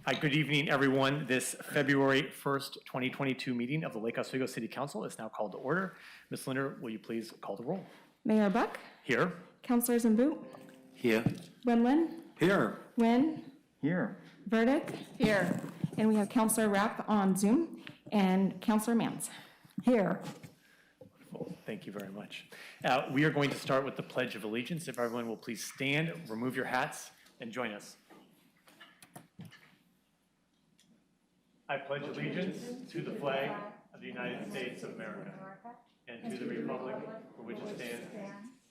Hi, good evening, everyone. This February 1st, 2022 meeting of the Lake Oswego City Council is now called to order. Ms. Linder, will you please call the roll? Mayor Buck? Here. Councilors in boot? Here. Wendland? Here. Wynn? Here. Burdick? Here. And we have Councilor Rapp on Zoom and Councilor Mans. Here. Wonderful. Thank you very much. We are going to start with the Pledge of Allegiance. If everyone will please stand, remove your hats, and join us. I pledge allegiance to the flag of the United States of America and to the republic for which it stands,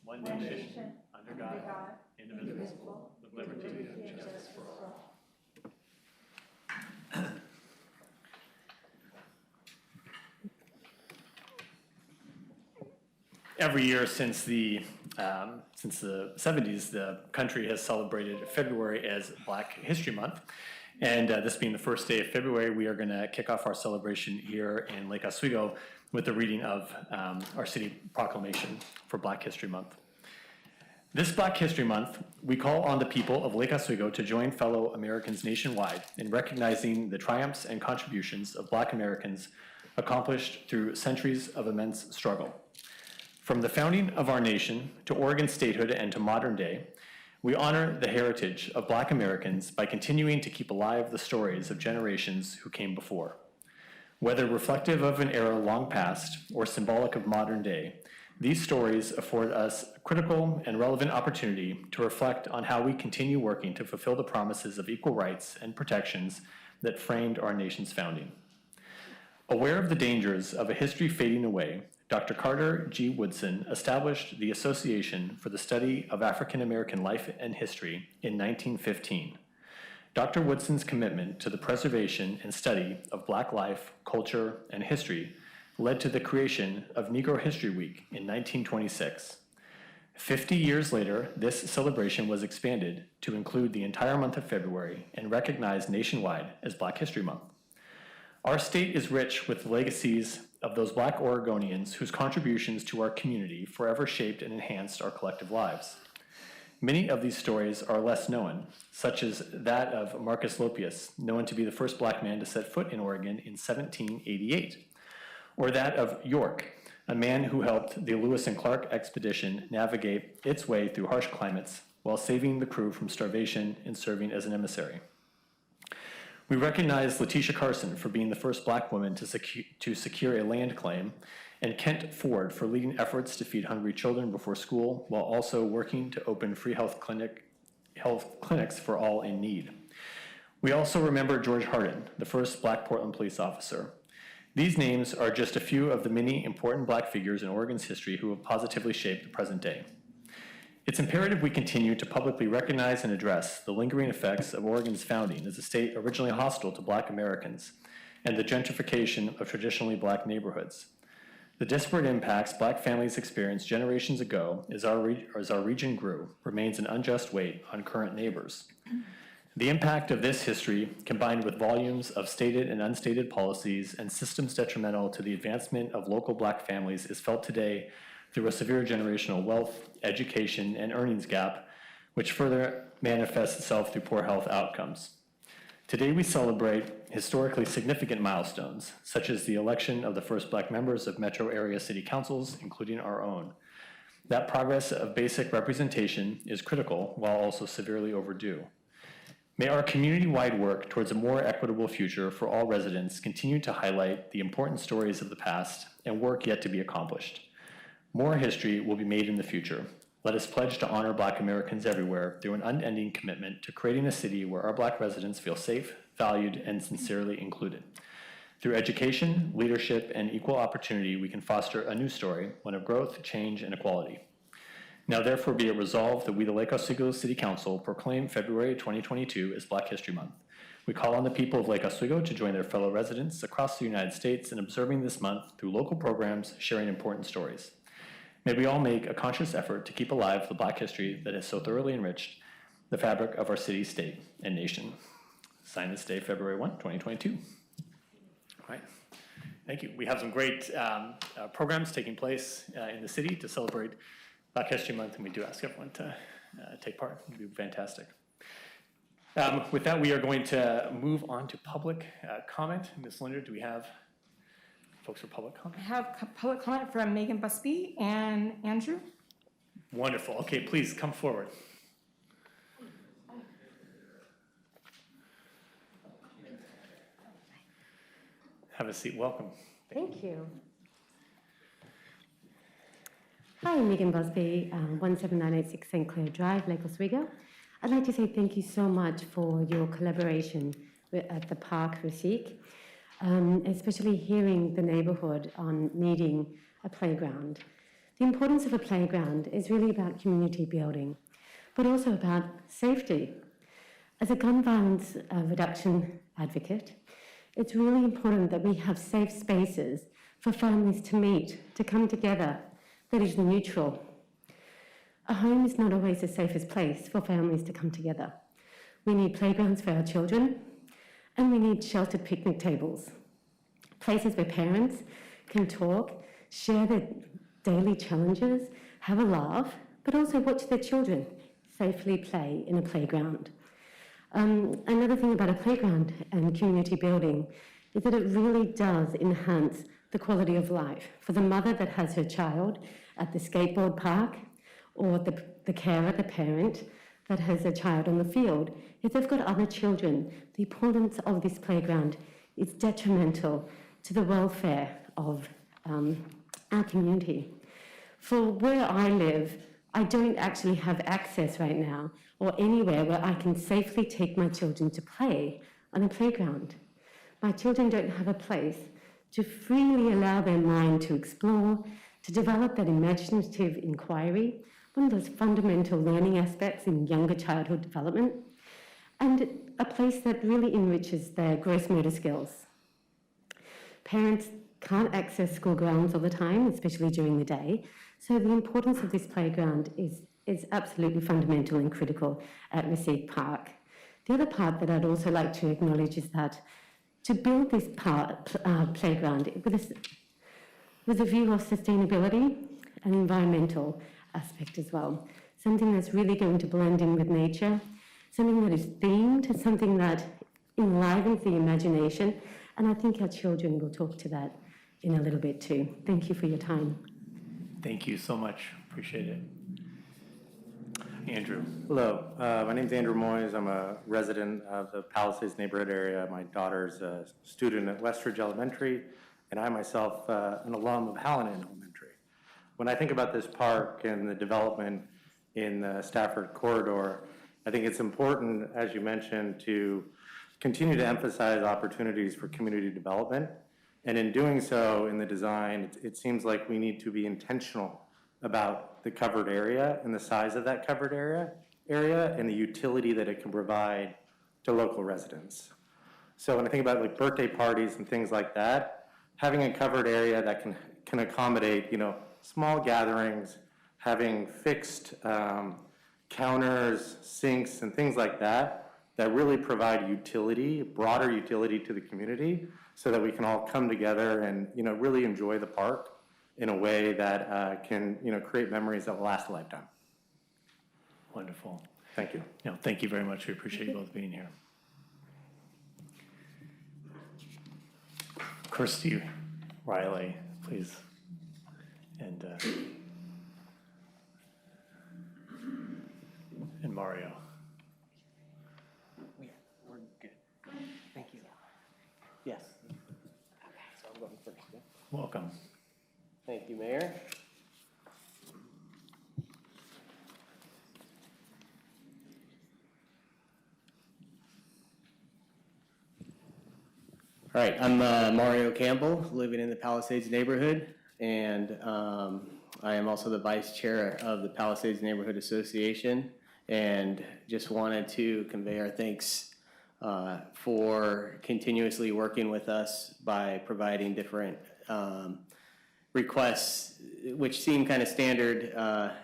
one nation, under God, indivisible, with liberty and justice for all. Every year since the 70s, the country has celebrated February as Black History Month. And this being the first day of February, we are going to kick off our celebration here in Lake Oswego with the reading of our city proclamation for Black History Month. This Black History Month, we call on the people of Lake Oswego to join fellow Americans nationwide in recognizing the triumphs and contributions of Black Americans accomplished through centuries of immense struggle. From the founding of our nation to Oregon statehood and to modern day, we honor the heritage of Black Americans by continuing to keep alive the stories of generations who came before. Whether reflective of an era long past or symbolic of modern day, these stories afford us a critical and relevant opportunity to reflect on how we continue working to fulfill the promises of equal rights and protections that framed our nation's founding. Aware of the dangers of a history fading away, Dr. Carter G. Woodson established the Association for the Study of African American Life and History in 1915. Dr. Woodson's commitment to the preservation and study of Black life, culture, and history led to the creation of Negro History Week in 1926. 50 years later, this celebration was expanded to include the entire month of February and recognized nationwide as Black History Month. Our state is rich with the legacies of those Black Oregonians whose contributions to our community forever shaped and enhanced our collective lives. Many of these stories are less known, such as that of Marcus Lopius, known to be the first Black man to set foot in Oregon in 1788, or that of York, a man who helped the Lewis and Clark expedition navigate its way through harsh climates while saving the crew from starvation and serving as an emissary. We recognize Letitia Carson for being the first Black woman to secure a land claim, and Kent Ford for leading efforts to feed hungry children before school while also working to open free health clinics for all in need. We also remember George Hardin, the first Black Portland police officer. These names are just a few of the many important Black figures in Oregon's history who have positively shaped the present day. It's imperative we continue to publicly recognize and address the lingering effects of Oregon's founding as a state originally hostile to Black Americans and the gentrification of traditionally Black neighborhoods. The disparate impacts Black families experienced generations ago as our region grew remains an unjust weight on current neighbors. The impact of this history, combined with volumes of stated and unstated policies and systems detrimental to the advancement of local Black families, is felt today through a severe generational wealth, education, and earnings gap, which further manifests itself through poor health outcomes. Today we celebrate historically significant milestones, such as the election of the first Black members of metro area city councils, including our own. That progress of basic representation is critical while also severely overdue. May our community-wide work towards a more equitable future for all residents continue to highlight the important stories of the past and work yet to be accomplished. More history will be made in the future. Let us pledge to honor Black Americans everywhere through an unending commitment to creating a city where our Black residents feel safe, valued, and sincerely included. Through education, leadership, and equal opportunity, we can foster a new story, one of growth, change, and equality. Now therefore be it resolved that we, the Lake Oswego City Council, proclaim February 2022 as Black History Month. We call on the people of Lake Oswego to join their fellow residents across the United States in observing this month through local programs sharing important stories. May we all make a conscious effort to keep alive the Black history that has so thoroughly enriched the fabric of our city, state, and nation. Signed this day, February 1, 2022. All right, thank you. We have some great programs taking place in the city to celebrate Black History Month, and we do ask everyone to take part. It would be fantastic. With that, we are going to move on to public comment. Ms. Linder, do we have folks for public comment? I have public comment from Megan Busby and Andrew. Wonderful. Okay, please come forward. Have a seat. Welcome. Thank you. Hi, Megan Busby, 17986 St. Clair Drive, Lake Oswego. I'd like to say thank you so much for your collaboration at the park, Rasik, especially hearing the neighbourhood on needing a playground. The importance of a playground is really about community building, but also about safety. As a gun violence reduction advocate, it's really important that we have safe spaces for families to meet, to come together, that is neutral. A home is not always the safest place for families to come together. We need playgrounds for our children, and we need sheltered picnic tables, places where parents can talk, share their daily challenges, have a laugh, but also watch their children safely play in a playground. Another thing about a playground and community building is that it really does enhance the quality of life for the mother that has her child at the skateboard park, or the carer, the parent, that has a child on the field. If they've got other children, the importance of this playground is detrimental to the welfare of our community. For where I live, I don't actually have access right now or anywhere where I can safely take my children to play on a playground. My children don't have a place to freely allow their mind to explore, to develop that imaginative inquiry, one of those fundamental learning aspects in younger childhood development, and a place that really enriches their gross motor skills. Parents can't access school grounds all the time, especially during the day, so the importance of this playground is absolutely fundamental and critical at Rasik Park. The other part that I'd also like to acknowledge is that to build this playground with a view of sustainability and environmental aspect as well, something that's really going to blend in with nature, something that is themed, something that enlivens the imagination, and I think our children will talk to that in a little bit too. Thank you for your time. Thank you so much. Appreciate it. Andrew. Hello, my name is Andrew Moyes. I'm a resident of the Palisades neighborhood area. My daughter's a student at Westridge Elementary, and I myself an alum of Hallinan Elementary. When I think about this park and the development in the Stafford corridor, I think it's important, as you mentioned, to continue to emphasize opportunities for community development. And in doing so, in the design, it seems like we need to be intentional about the covered area and the size of that covered area and the utility that it can provide to local residents. So when I think about like birthday parties and things like that, having a covered area that can accommodate, small gatherings, having fixed counters, sinks, and things like that really provide utility, broader utility to the community, so that we can all come together and really enjoy the park in a way that can create memories that will last a lifetime. Wonderful. Thank you. Thank you very much. We appreciate you both being here. Kirsty Riley, please. And Mario. We're good. Thank you. Yes. Okay, so I'm going first. Yeah? Welcome. Thank you, Mayor. All right, I'm Mario Campbell, living in the Palisades neighborhood, and I am also the vice chair of the Palisades Neighborhood Association, and just wanted to convey our thanks for continuously working with us by providing different requests, which seem kind of standard, a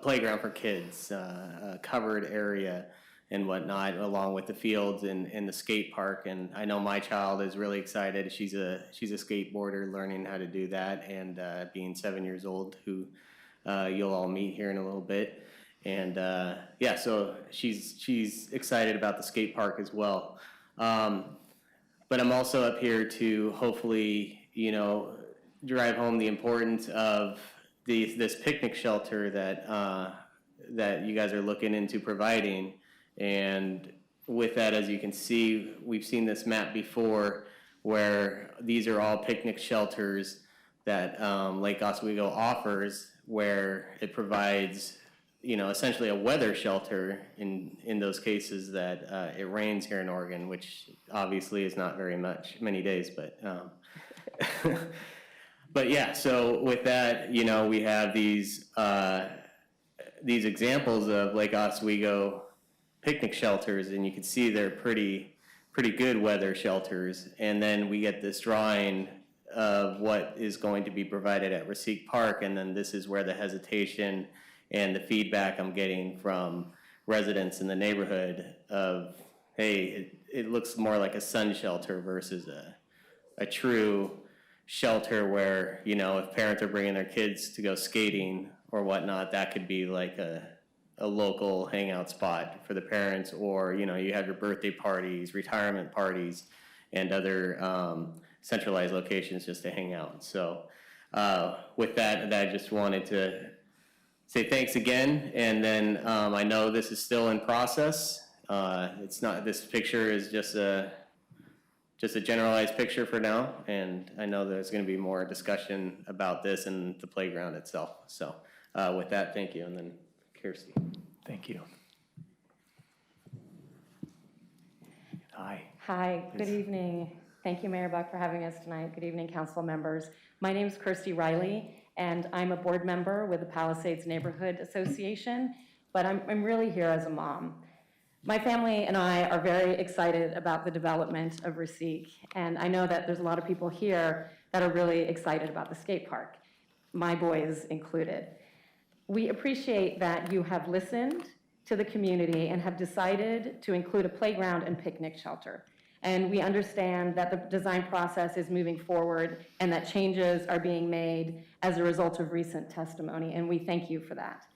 playground for kids, a covered area and whatnot, along with the fields and the skate park. And I know my child is really excited. She's a skateboarder learning how to do that, and being 7 years old, who you'll all meet here in a little bit. And yeah, so she's excited about the skate park as well. But I'm also up here to hopefully, drive home the importance of this picnic shelter that you guys are looking into providing. And with that, as you can see, we've seen this map before where these are all picnic shelters that Lake Oswego offers, where it provides, essentially a weather shelter in those cases that it rains here in Oregon, which obviously is not many days, but but yeah. So with that, we have these examples of Lake Oswego picnic shelters, and you can see they're pretty good weather shelters. And then we get this drawing of what is going to be provided at Rosique Park, and then this is where the hesitation and the feedback I'm getting from residents in the neighborhood of, hey, it looks more like a sun shelter versus a true shelter where, if parents are bringing their kids to go skating or whatnot, that could be like a local hangout spot for the parents, or, you have your birthday parties, retirement parties, and other centralized locations just to hang out. So with that, I just wanted to say thanks again, and then I know this is still in process. It's not, this picture is just a generalized picture for now, and I know there's going to be more discussion about this and the playground itself. So with that, thank you, and then Kirsty. Thank you. Hi. Hi, good evening. Thank you, Mayor Buck, for having us tonight. Good evening, council members. My name is Kirsty Riley, and I'm a board member with the Palisades Neighborhood Association, but I'm really here as a mom. My family and I are very excited about the development of Rosique, and I know that there's a lot of people here that are really excited about the skate park, my boys included. We appreciate that you have listened to the community and have decided to include a playground and picnic shelter. And we understand that the design process is moving forward and that changes are being made as a result of recent testimony, and we thank you for that.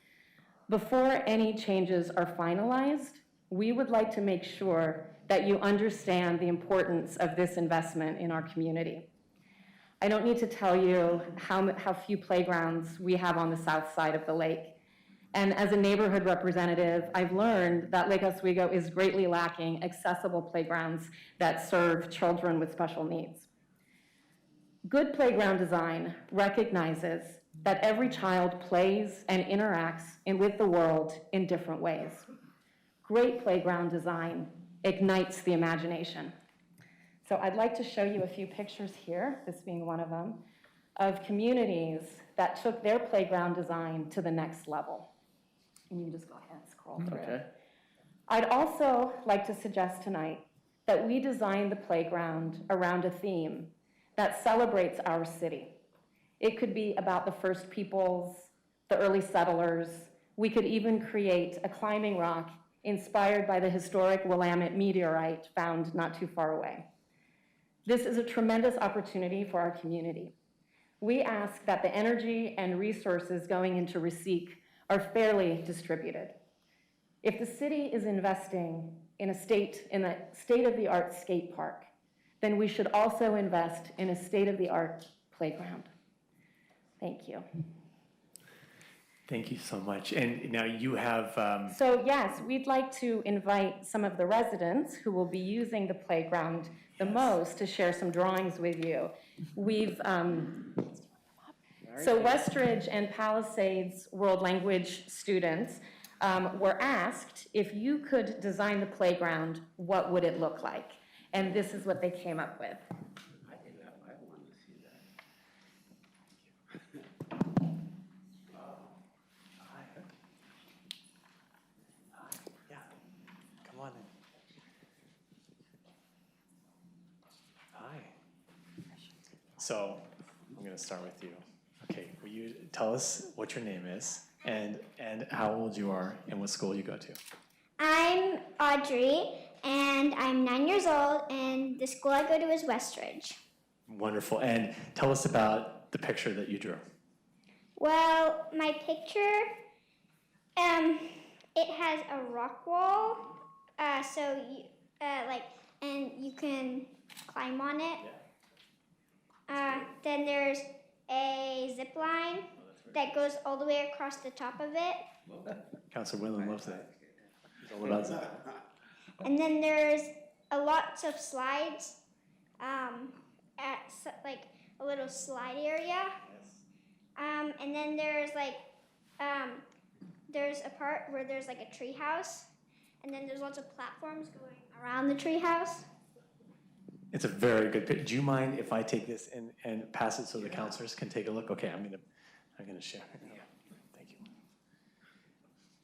Before any changes are finalized, we would like to make sure that you understand the importance of this investment in our community. I don't need to tell you how few playgrounds we have on the south side of the lake. And as a neighborhood representative, I've learned that Lake Oswego is greatly lacking accessible playgrounds that serve children with special needs. Good playground design recognizes that every child plays and interacts with the world in different ways. Great playground design ignites the imagination. So I'd like to show you a few pictures here, this being one of them, of communities that took their playground design to the next level. And you can just go ahead and scroll through. Okay. I'd also like to suggest tonight that we design the playground around a theme that celebrates our city. It could be about the first peoples, the early settlers. We could even create a climbing rock inspired by the historic Willamette meteorite found not too far away. This is a tremendous opportunity for our community. We ask that the energy and resources going into Rosique are fairly distributed. If the city is investing in a state-of-the-art skate park, then we should also invest in a state-of-the-art playground. Thank you. Thank you so much. And now you have, So yes, we'd like to invite some of the residents who will be using the playground the most to share some drawings with you. We've, so Westridge and Palisades World Language students were asked if you could design the playground, what would it look like? And this is what they came up with. come on in. Hi. So I'm going to start with you. Okay, will you tell us what your name is and how old you are and what school you go to? I'm Audrey, and I'm 9 years old, and the school I go to is Westridge. Wonderful. And tell us about the picture that you drew. Well, my picture, It has a rock wall, so you and you can climb on it. Then there's a zip line that goes all the way across the top of it. Councilor Whalen loves that. He's all about that. And then there's lots of slides, like a little slide area. And then there's there's a part where there's like a tree house, and then there's lots of platforms going around the tree house. It's a very good pic. Do you mind if I take this and pass it so the counselors can take a look? Okay, I'm gonna share it now. Thank you.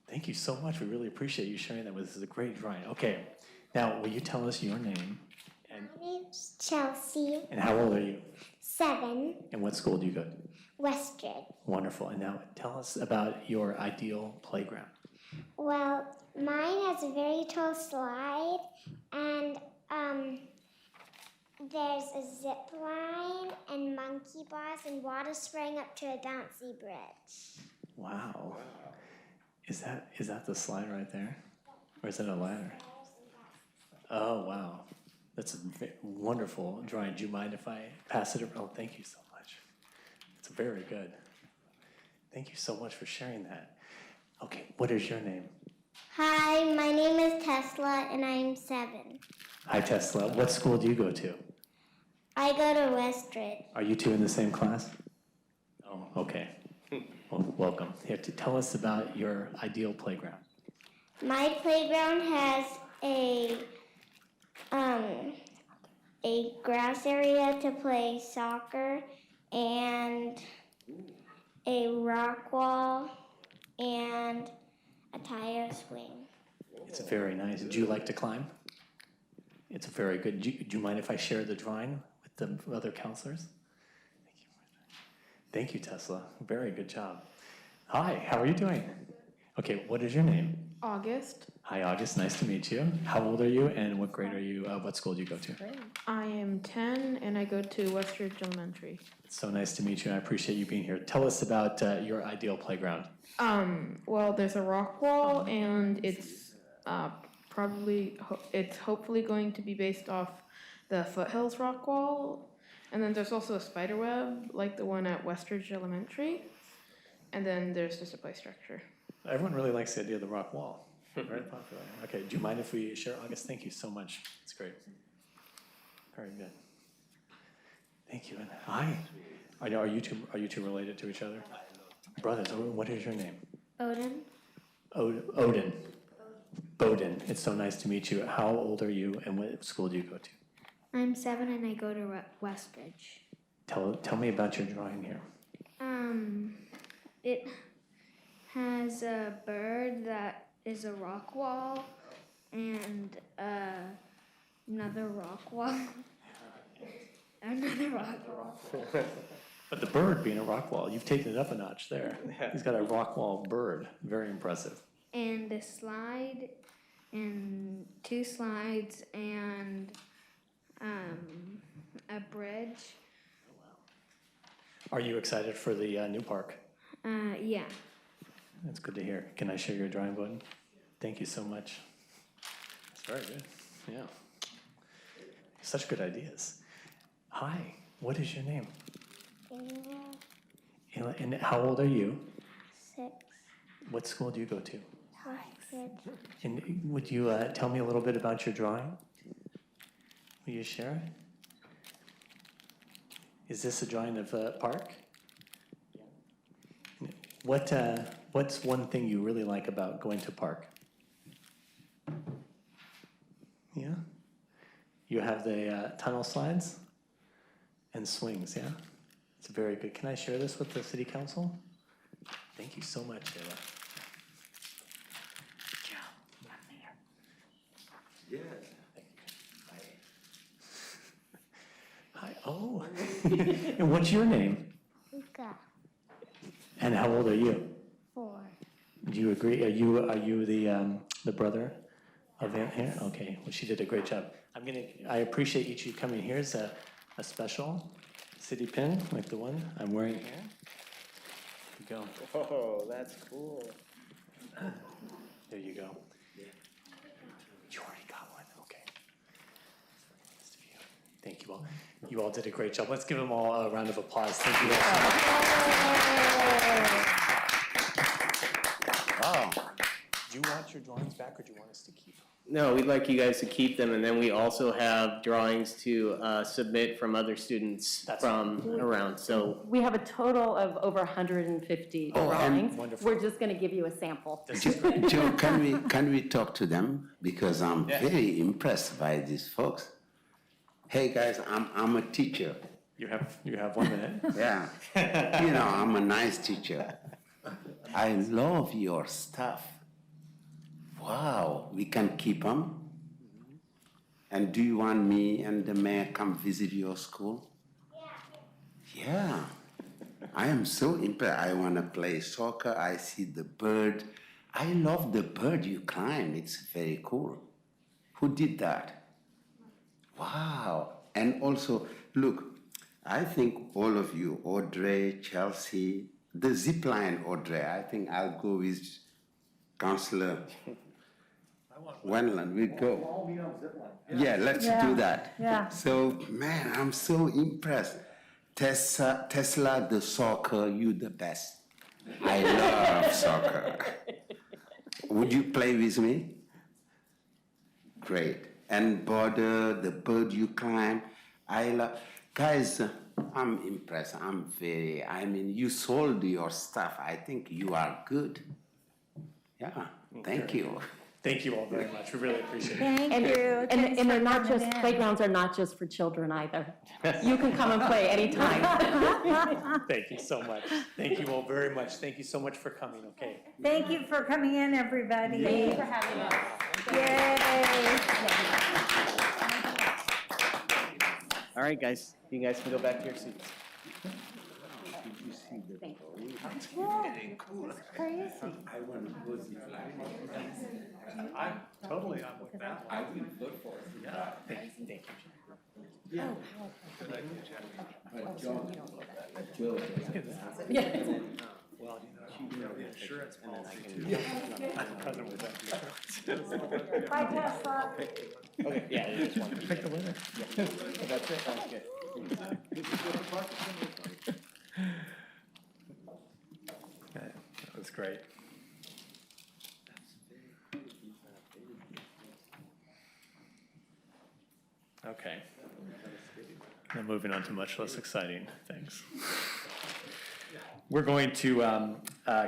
Thank you so much. We really appreciate you sharing that with us. This is a great drawing. Okay, now will you tell us your name and My name's Chelsea, how old are you? 7, And what school do you go to? Westridge. Wonderful. And now tell us about your ideal playground. Well, mine has a very tall slide, and there's a zip line and monkey bars and water spraying up to a bouncy bridge. Wow. Is that the slide right there? Or is that a ladder? Oh, wow. That's a wonderful drawing. Do you mind if I pass it? Oh, thank you so much. It's very good. Thank you so much for sharing that. Okay, what is your name? Hi, my name is Tesla, and I'm 7. Hi, Tesla. What school do you go to? I go to Westridge. Are you two in the same class? Oh, okay. Well, welcome. Here, to tell us about your ideal playground. My playground has a grass area to play soccer, and a rock wall, and a tire swing. It's very nice. Do you like to climb? It's very good. Do you mind if I share the drawing with the other counselors? Thank you, Tesla. Very good job. Hi, how are you doing? Okay, what is your name? August. Hi, August. Nice to meet you. How old are you, and what grade are you? What school do you go to? I am 10 and I go to Westridge Elementary. It's so nice to meet you, and I appreciate you being here. Tell us about your ideal playground. Well, there's a rock wall and it's it's hopefully going to be based off the Foothills rock wall. And then there's also a spider web like the one at Westridge Elementary. And then there's just a play structure. Everyone really likes the idea of the rock wall. Very popular. Okay, do you mind if we share, August? Thank you so much. It's great. Very good. Thank you. And hi. Are you two related to each other? Brothers. What is your name? Odin. Odin. Bowden. It's so nice to meet you. How old are you, and what school do you go to? I'm 7 and I go to Westridge. Tell me about your drawing here. It has a bird that is a rock wall and another rock wall. Another rock wall. But the bird being a rock wall, you've taken it up a notch there. He's got a rock wall bird. Very impressive. And a slide and 2 slides and a bridge. Are you excited for the new park? Yeah. That's good to hear. Can I share your drawing, Bowden? Thank you so much. That's very good. Yeah. Such good ideas. Hi, what is your name? Ayla, And how old are you? 6. What school do you go to? Westridge. And would you tell me a little bit about your drawing? Will you share it? Is this a drawing of a park? What's one thing you really like about going to a park? Yeah? You have the tunnel slides and swings, yeah? It's very good. Can I share this with the city council? Thank you so much, Taylor. Yes. Hi. Oh. And what's your name? Luca. And how old are you? 4. Do you agree? Are you the brother of Aunt here? Okay. Well, she did a great job. I appreciate each of you coming. Here's a special city pin like the one I'm wearing here. Here you go. Oh, that's cool. There you go. You already got one, okay. Thank you all. You all did a great job. Let's give them all a round of applause. Thank you all so much. Oh, do you want your drawings back or do you want us to keep them? No, we'd like you guys to keep them, and then we also have drawings to submit from other students That's from around, so. We have a total of over 150 Oh, and- drawings. Wonderful. We're just going to give you a sample. This is great. Joe, can we talk to them? Because I'm very impressed by these folks. Hey, guys, I'm a teacher. You have 1 minute. Yeah. You know, I'm a nice teacher. I love your stuff. Wow, we can keep them. And do you want me and the mayor come visit your school? Yeah. I am so impressed. I want to play soccer. I see the bird. I love the bird you climb. It's very cool. Who did that? Wow. And also, look, I think all of you, Audrey, Chelsea, the zip line, Audrey, I think I'll go with Councillor Wendland. We go. Yeah, let's do that. Yeah. So, man, I'm so impressed. Tesla, the soccer, you the best. I love soccer. Would you play with me? Great. And border, the bird you climb, I love. Guys, I'm impressed. You sold your stuff. I think you are good. Yeah, thank you. Thank you all very much. We really appreciate it. And they're not just, playgrounds are not just for children either. You can come and play anytime. Thank you so much. Thank you all very much. Thank you so much for coming, okay? Thank you for coming in, everybody. Thank you for having us. Yay. All right, guys, you guys can go back to your seats. I'm totally on with that. I would look for it. Yeah, thank you. Well, you know, the insurance policy too. Present with that insurance. Bye, Tesla. Okay, yeah, you just want to Pick the winner. That's it, sounds good. That was great. Okay. Now moving on to much less exciting things. We're going to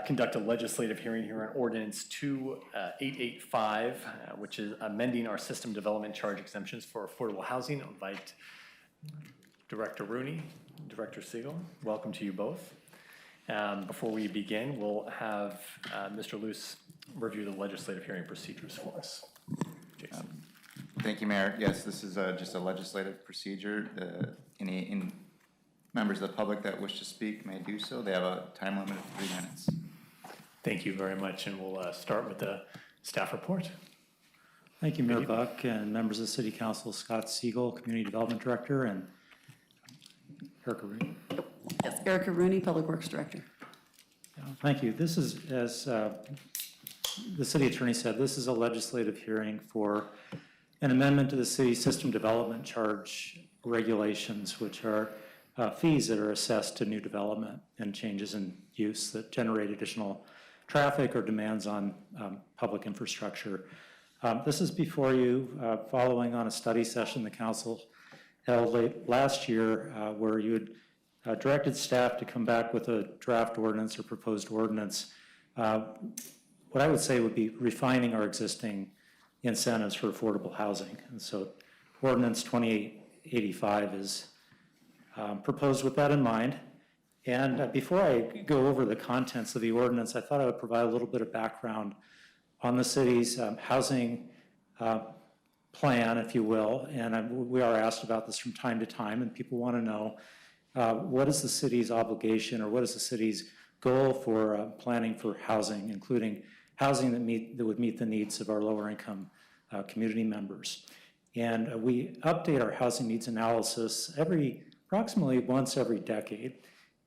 conduct a legislative hearing here on Ordinance 2885, which is amending our system development charge exemptions for affordable housing. I'll invite Director Rooney, Director Siegel. Welcome to you both. Before we begin, we'll have Mr. Luce review the legislative hearing procedures for us. Jason. Thank you, Mayor. Yes, this is just a legislative procedure. Any members of the public that wish to speak may do so. They have a time limit of 3 minutes. Thank you very much, and we'll start with the staff report. Thank you, Mayor Buck, and members of the City Council, Scott Siegel, Community Development Director, and Erica Rooney. Yes, Erica Rooney, Public Works Director. Thank you. This is, as the City Attorney said, this is a legislative hearing for an amendment to the city system development charge regulations, which are fees that are assessed to new development and changes in use that generate additional traffic or demands on public infrastructure. This is before you following on a study session the council held late last year where you had directed staff to come back with a draft ordinance or proposed ordinance. What I would say would be refining our existing incentives for affordable housing. And so Ordinance 2885 is proposed with that in mind. And before I go over the contents of the ordinance, I thought I would provide a little bit of background on the city's housing plan, if you will. And we are asked about this from time to time, and people want to know what is the city's obligation or what is the city's goal for planning for housing, including housing that would meet the needs of our lower income community members. And we update our housing needs analysis approximately once every decade.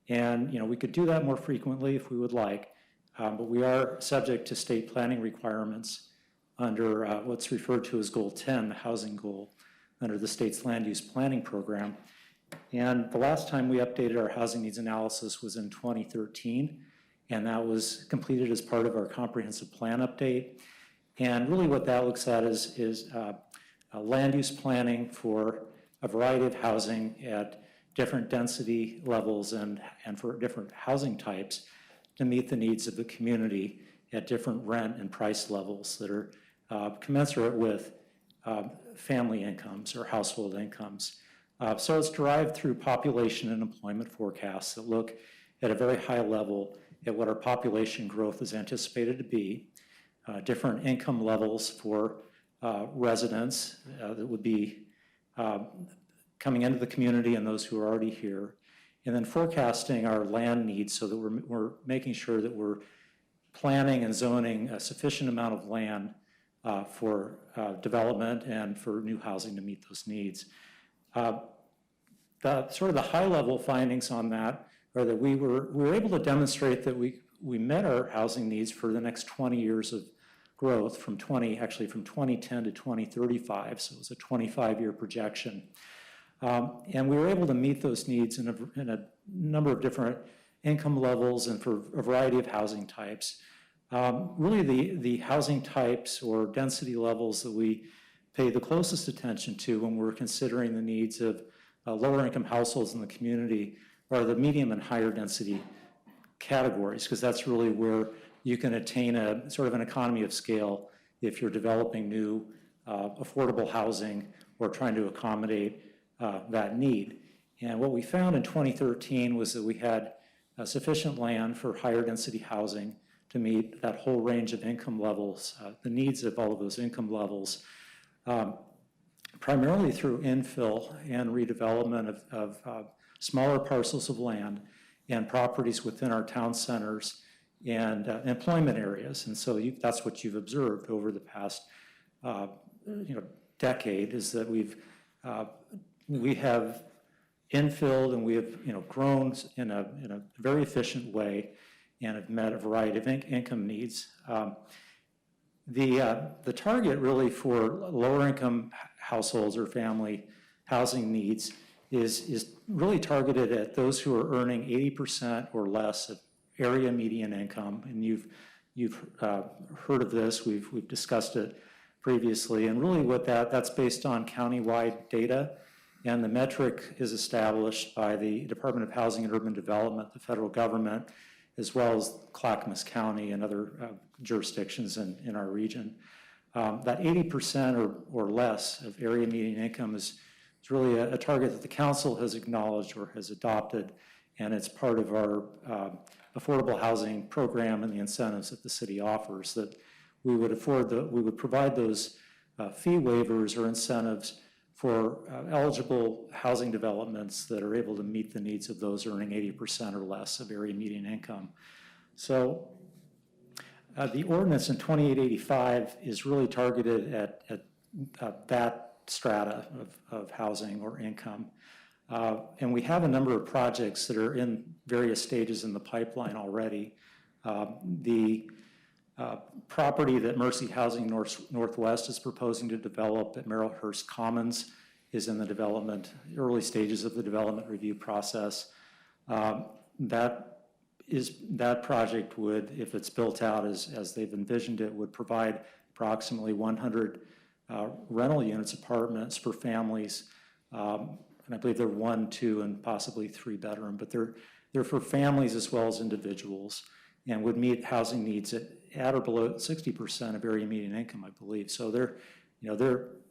And we could do that more frequently if we would like, but we are subject to state planning requirements under what's referred to as Goal 10, the housing goal, under the state's land use planning program. And the last time we updated our housing needs analysis was in 2013, and that was completed as part of our comprehensive plan update. And really what that looks at is land use planning for a variety of housing at different density levels and for different housing types to meet the needs of the community at different rent and price levels that are commensurate with family incomes or household incomes. So it's derived through population and employment forecasts that look at a very high level at what our population growth is anticipated to be, different income levels for residents that would be coming into the community and those who are already here, and then forecasting our land needs so that we're making sure that we're planning and zoning a sufficient amount of land for development and for new housing to meet those needs. The high-level findings on that are that we were able to demonstrate that we met our housing needs for the next 20 years of growth from 2010 to 2035, so it was a 25-year projection. And we were able to meet those needs in a number of different income levels and for a variety of housing types. Really the housing types or density levels that we pay the closest attention to when we're considering the needs of lower income households in the community are the medium and higher density categories, because that's really where you can attain a sort of an economy of scale if you're developing new affordable housing or trying to accommodate that need. And what we found in 2013 was that we had sufficient land for higher density housing to meet that whole range of income levels, the needs of all of those income levels, primarily through infill and redevelopment of smaller parcels of land and properties within our town centers and employment areas. And so that's what you've observed over the past decade, is that we have infilled and we have grown in a very efficient way and have met a variety of income needs. The target really for lower income households or family housing needs is really targeted at those who are earning 80% or less of area median income. And you've heard of this, we've discussed it previously, and really what that's based on countywide data, and the metric is established by the Department of Housing and Urban Development, the federal government, as well as Clackamas County and other jurisdictions in our region. That 80% or less of area median income is really a target that the council has acknowledged or has adopted, and it's part of our affordable housing program and the incentives that the city offers, that we would provide those fee waivers or incentives for eligible housing developments that are able to meet the needs of those earning 80% or less of area median income. So the ordinance in 2885 is really targeted at that strata of housing or income. And we have a number of projects that are in various stages in the pipeline already. The property that Mercy Housing Northwest is proposing to develop at Merrillhurst Commons is in the early stages of the development review process. That project would, if it's built out as they've envisioned it, would provide approximately 100 rental units, apartments for families. And I believe they're 1, 2, and possibly 3 bedroom, but they're for families as well as individuals, and would meet housing needs at or below 60% of area median income, I believe. So they're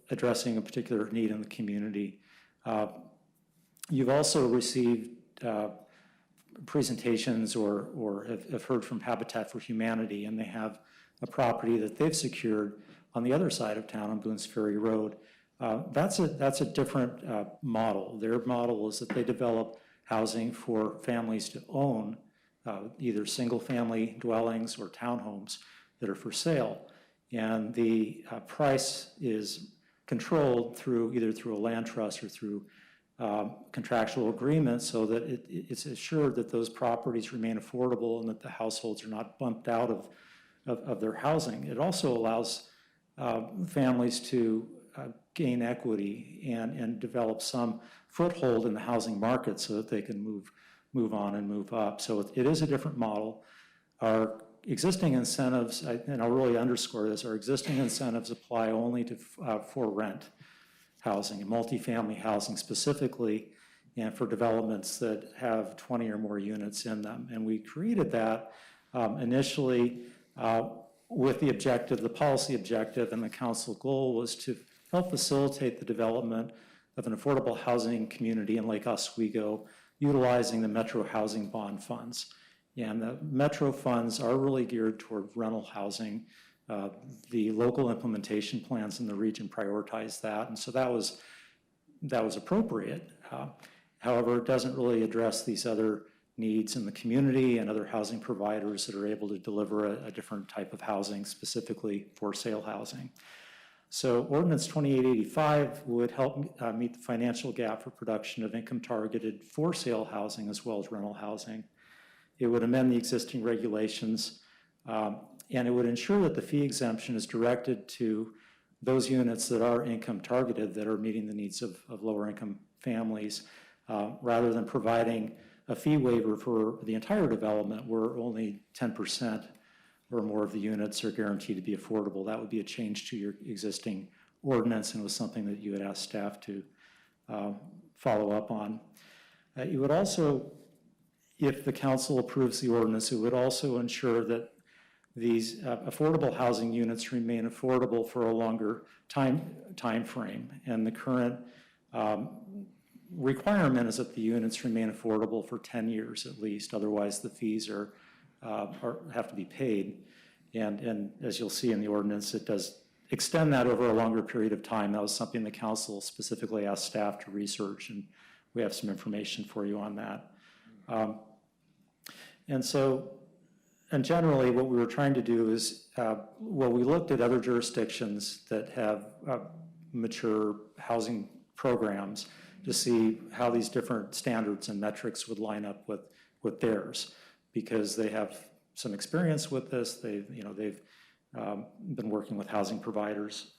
addressing a particular need in the community. You've also received presentations or have heard from Habitat for Humanity, and they have a property that they've secured on the other side of town on Boone's Ferry Road. That's a different model. Their model is that they develop housing for families to own either single-family dwellings or townhomes that are for sale. And the price is controlled either through a land trust or through contractual agreement so that it's assured that those properties remain affordable and that the households are not bumped out of their housing. It also allows families to gain equity and develop some foothold in the housing market so that they can move on and move up. So it is a different model. Our existing incentives, and I'll really underscore this, our existing incentives apply only to for rent housing and multifamily housing specifically, and for developments that have 20 or more units in them. And we created that initially with the objective, the policy objective, and the council goal was to help facilitate the development of an affordable housing community in Lake Oswego, utilizing the Metro Housing Bond funds. And the Metro funds are really geared toward rental housing. The local implementation plans in the region prioritize that, and so that was appropriate. However, it doesn't really address these other needs in the community and other housing providers that are able to deliver a different type of housing, specifically for sale housing. So Ordinance 2885 would help meet the financial gap for production of income-targeted for sale housing as well as rental housing. It would amend the existing regulations, and it would ensure that the fee exemption is directed to those units that are income targeted, that are meeting the needs of lower income families, rather than providing a fee waiver for the entire development where only 10% or more of the units are guaranteed to be affordable. That would be a change to your existing ordinance, and was something that you had asked staff to follow up on. It would also, if the council approves the ordinance, it would also ensure that these affordable housing units remain affordable for a longer time frame. And the current requirement is that the units remain affordable for 10 years at least. Otherwise, the fees have to be paid. And as you'll see in the ordinance, it does extend that over a longer period of time. That was something the council specifically asked staff to research, and we have some information for you on that. And generally, what we were trying to do is, we looked at other jurisdictions that have mature housing programs to see how these different standards and metrics would line up with theirs, because they have some experience with this. They've been working with housing providers.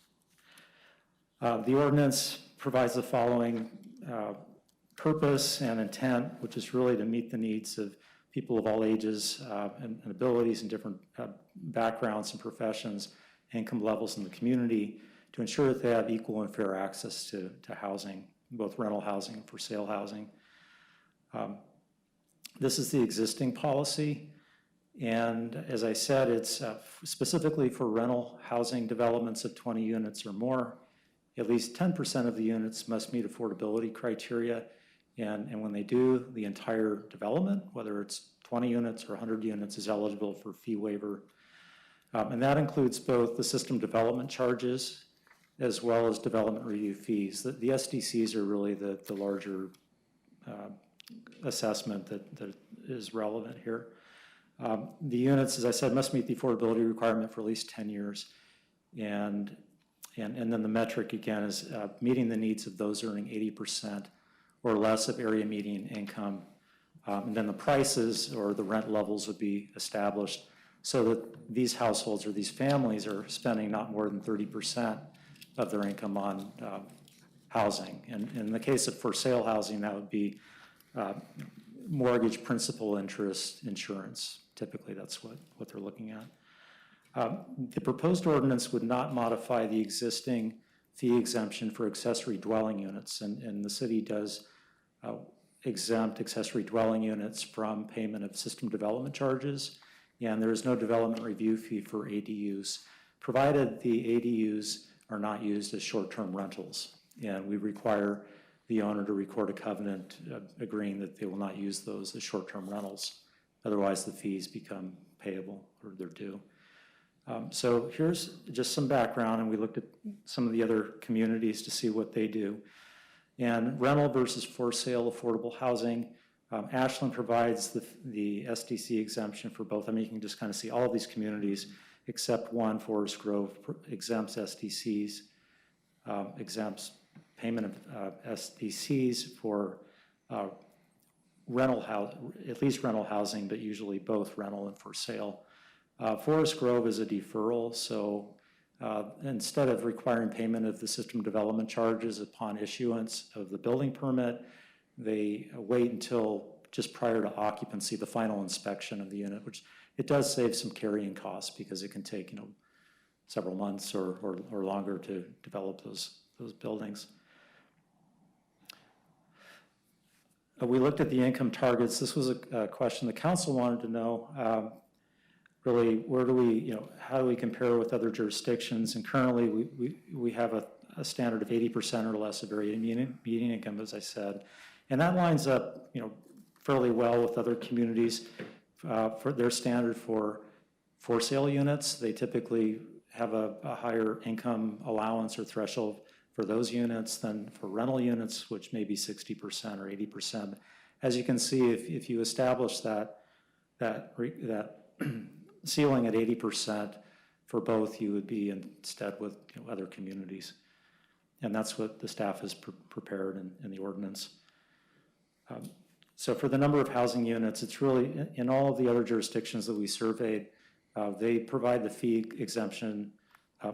The ordinance provides the following purpose and intent, which is really to meet the needs of people of all ages and abilities and different backgrounds and professions, income levels in the community, to ensure that they have equal and fair access to housing, both rental housing and for sale housing. This is the existing policy, and as I said, it's specifically for rental housing developments of 20 units or more. At least 10% of the units must meet affordability criteria, and when they do, the entire development, whether it's 20 units or 100 units, is eligible for fee waiver. And that includes both the system development charges as well as development review fees. The SDCs are really the larger assessment that is relevant here. The units, as I said, must meet the affordability requirement for at least 10 years. And then the metric, again, is meeting the needs of those earning 80% or less of area median income. And then the prices or the rent levels would be established so that these households or these families are spending not more than 30% of their income on housing. And in the case of for sale housing, that would be mortgage principal interest insurance. Typically, that's what they're looking at. The proposed ordinance would not modify the existing fee exemption for accessory dwelling units, and the city does exempt accessory dwelling units from payment of system development charges, and there is no development review fee for ADUs, provided the ADUs are not used as short-term rentals. And we require the owner to record a covenant agreeing that they will not use those as short-term rentals. Otherwise, the fees become payable or they're due. So here's just some background, and we looked at some of the other communities to see what they do. And rental versus for sale affordable housing, Ashland provides the SDC exemption for both. I mean, you can just kind of see all of these communities except one, Forest Grove, exempts SDCs, exempts payment of SDCs for at least rental housing, but usually both rental and for sale. Forest Grove is a deferral, so instead of requiring payment of the system development charges upon issuance of the building permit, they wait until just prior to occupancy, the final inspection of the unit, which it does save some carrying costs because it can take, several months or longer to develop those buildings. We looked at the income targets. This was a question the council wanted to know. Really, where do we, how do we compare with other jurisdictions? And currently, we have a standard of 80% or less of area median income, as I said, and that lines up, fairly well with other communities. For their standard for sale units, they typically have a higher income allowance or threshold for those units than for rental units, which may be 60% or 80%. As you can see, if you establish that ceiling at 80% for both, you would be instead with other communities. And that's what the staff has prepared in the ordinance. So for the number of housing units, it's really, in all of the other jurisdictions that we surveyed, they provide the fee exemption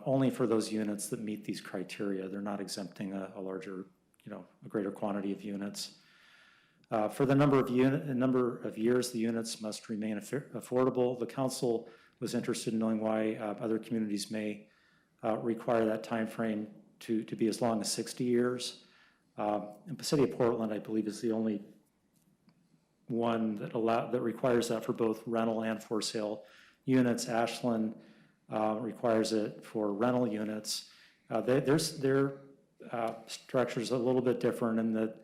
only for those units that meet these criteria. They're not exempting a larger, a greater quantity of units. For the number of years the units must remain affordable, the council was interested in knowing why other communities may require that time frame to be as long as 60 years. And the city of Portland, I believe, is the only one that requires that for both rental and for sale units. Ashland requires it for rental units. Their structure is a little bit different in that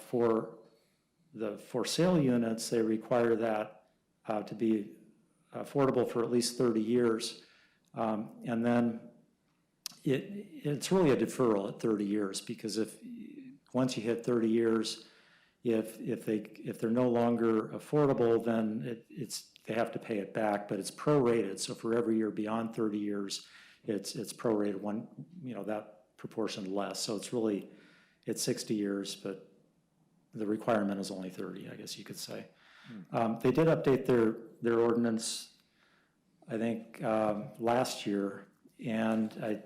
for the for sale units, they require that to be affordable for at least 30 years. And then it's really a deferral at 30 years, because once you hit 30 years, if they're no longer affordable, then they have to pay it back, but it's prorated. So for every year beyond 30 years, it's prorated that proportion less. So it's 60 years, but the requirement is only 30, I guess you could say. They did update their ordinance, I think, last year, and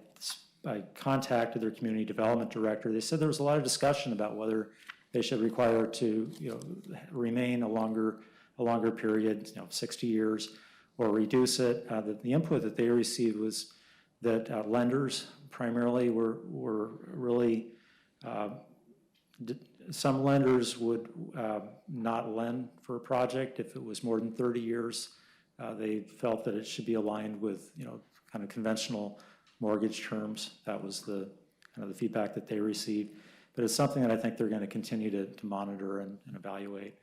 I contacted their community development director. They said there was a lot of discussion about whether they should require it to remain a longer period, 60 years, or reduce it. The input that they received was that lenders primarily were really, some lenders would not lend for a project if it was more than 30 years. They felt that it should be aligned with kind of conventional mortgage terms. That was the feedback that they received. But it's something that I think they're going to continue to monitor and evaluate.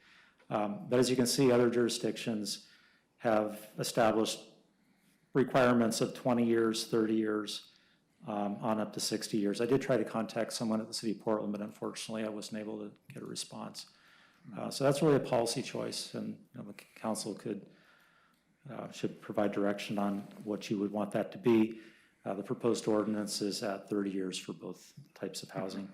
But as you can see, other jurisdictions have established requirements of 20 years, 30 years, on up to 60 years. I did try to contact someone at the City of Portland, but unfortunately I wasn't able to get a response. So that's really a policy choice, and the council should provide direction on what you would want that to be. The proposed ordinance is at 30 years for both types of housing.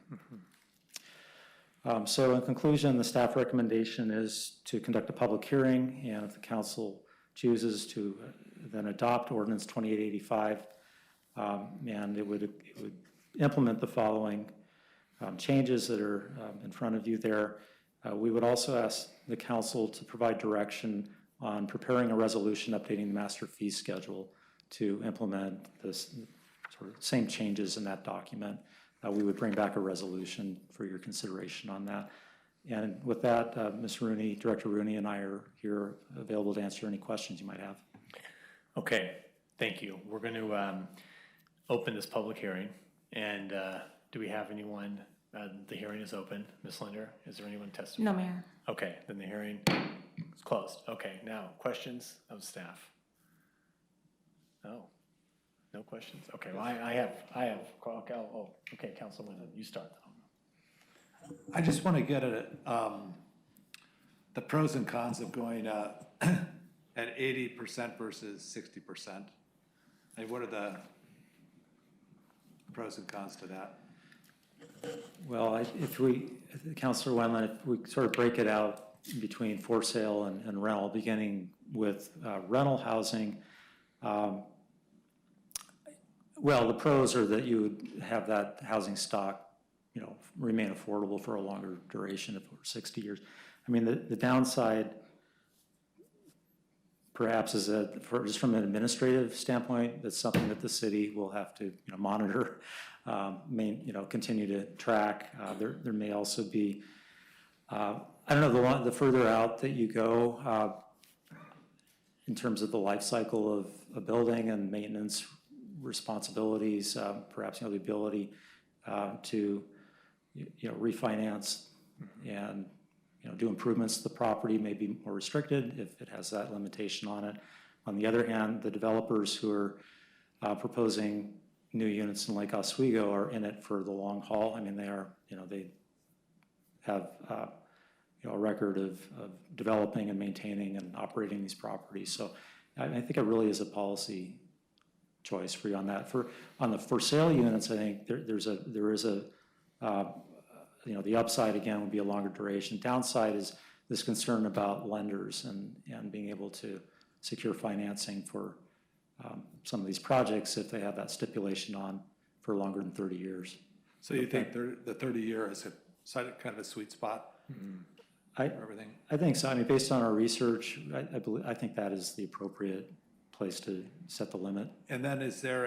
So in conclusion, the staff recommendation is to conduct a public hearing, and if the council chooses to then adopt Ordinance 2885, and it would implement the following changes that are in front of you there. We would also ask the council to provide direction on preparing a resolution updating the master fee schedule to implement this sort of same changes in that document. We would bring back a resolution for your consideration on that. And with that, Ms. Rooney, Director Rooney, and I are here available to answer any questions you might have. Okay, thank you. We're going to open this public hearing, and do we have anyone? The hearing is open. Ms. Linder, is there anyone testifying? No, Mayor. Okay, then the hearing is closed. Okay, now questions of staff. No, no questions. Okay, well, I have. Okay, Councilman, you start. I just want to get at the pros and cons of going at 80% versus 60%. And what are the pros and cons to that? Well, if we, Councilor Wendland, if we sort of break it out between for sale and rental, beginning with rental housing, well, the pros are that you would have that housing stock, remain affordable for a longer duration of over 60 years. I mean, the downside perhaps is that just from an administrative standpoint, that's something that the city will have to monitor, continue to track. There may also be, I don't know, the further out that you go in terms of the life cycle of a building and maintenance responsibilities, perhaps the ability to refinance and do improvements to the property may be more restricted if it has that limitation on it. On the other hand, the developers who are proposing new units in Lake Oswego are in it for the long haul. I mean, they are, they have a record of developing and maintaining and operating these properties. So I think it really is a policy choice for you on that. On the for sale units, I think there is a the upside again would be a longer duration. Downside is this concern about lenders and being able to secure financing for some of these projects if they have that stipulation on for longer than 30 years. So you think the 30-year is kind of a sweet spot for everything? I think so. I mean, based on our research, I think that is the appropriate place to set the limit. And then is there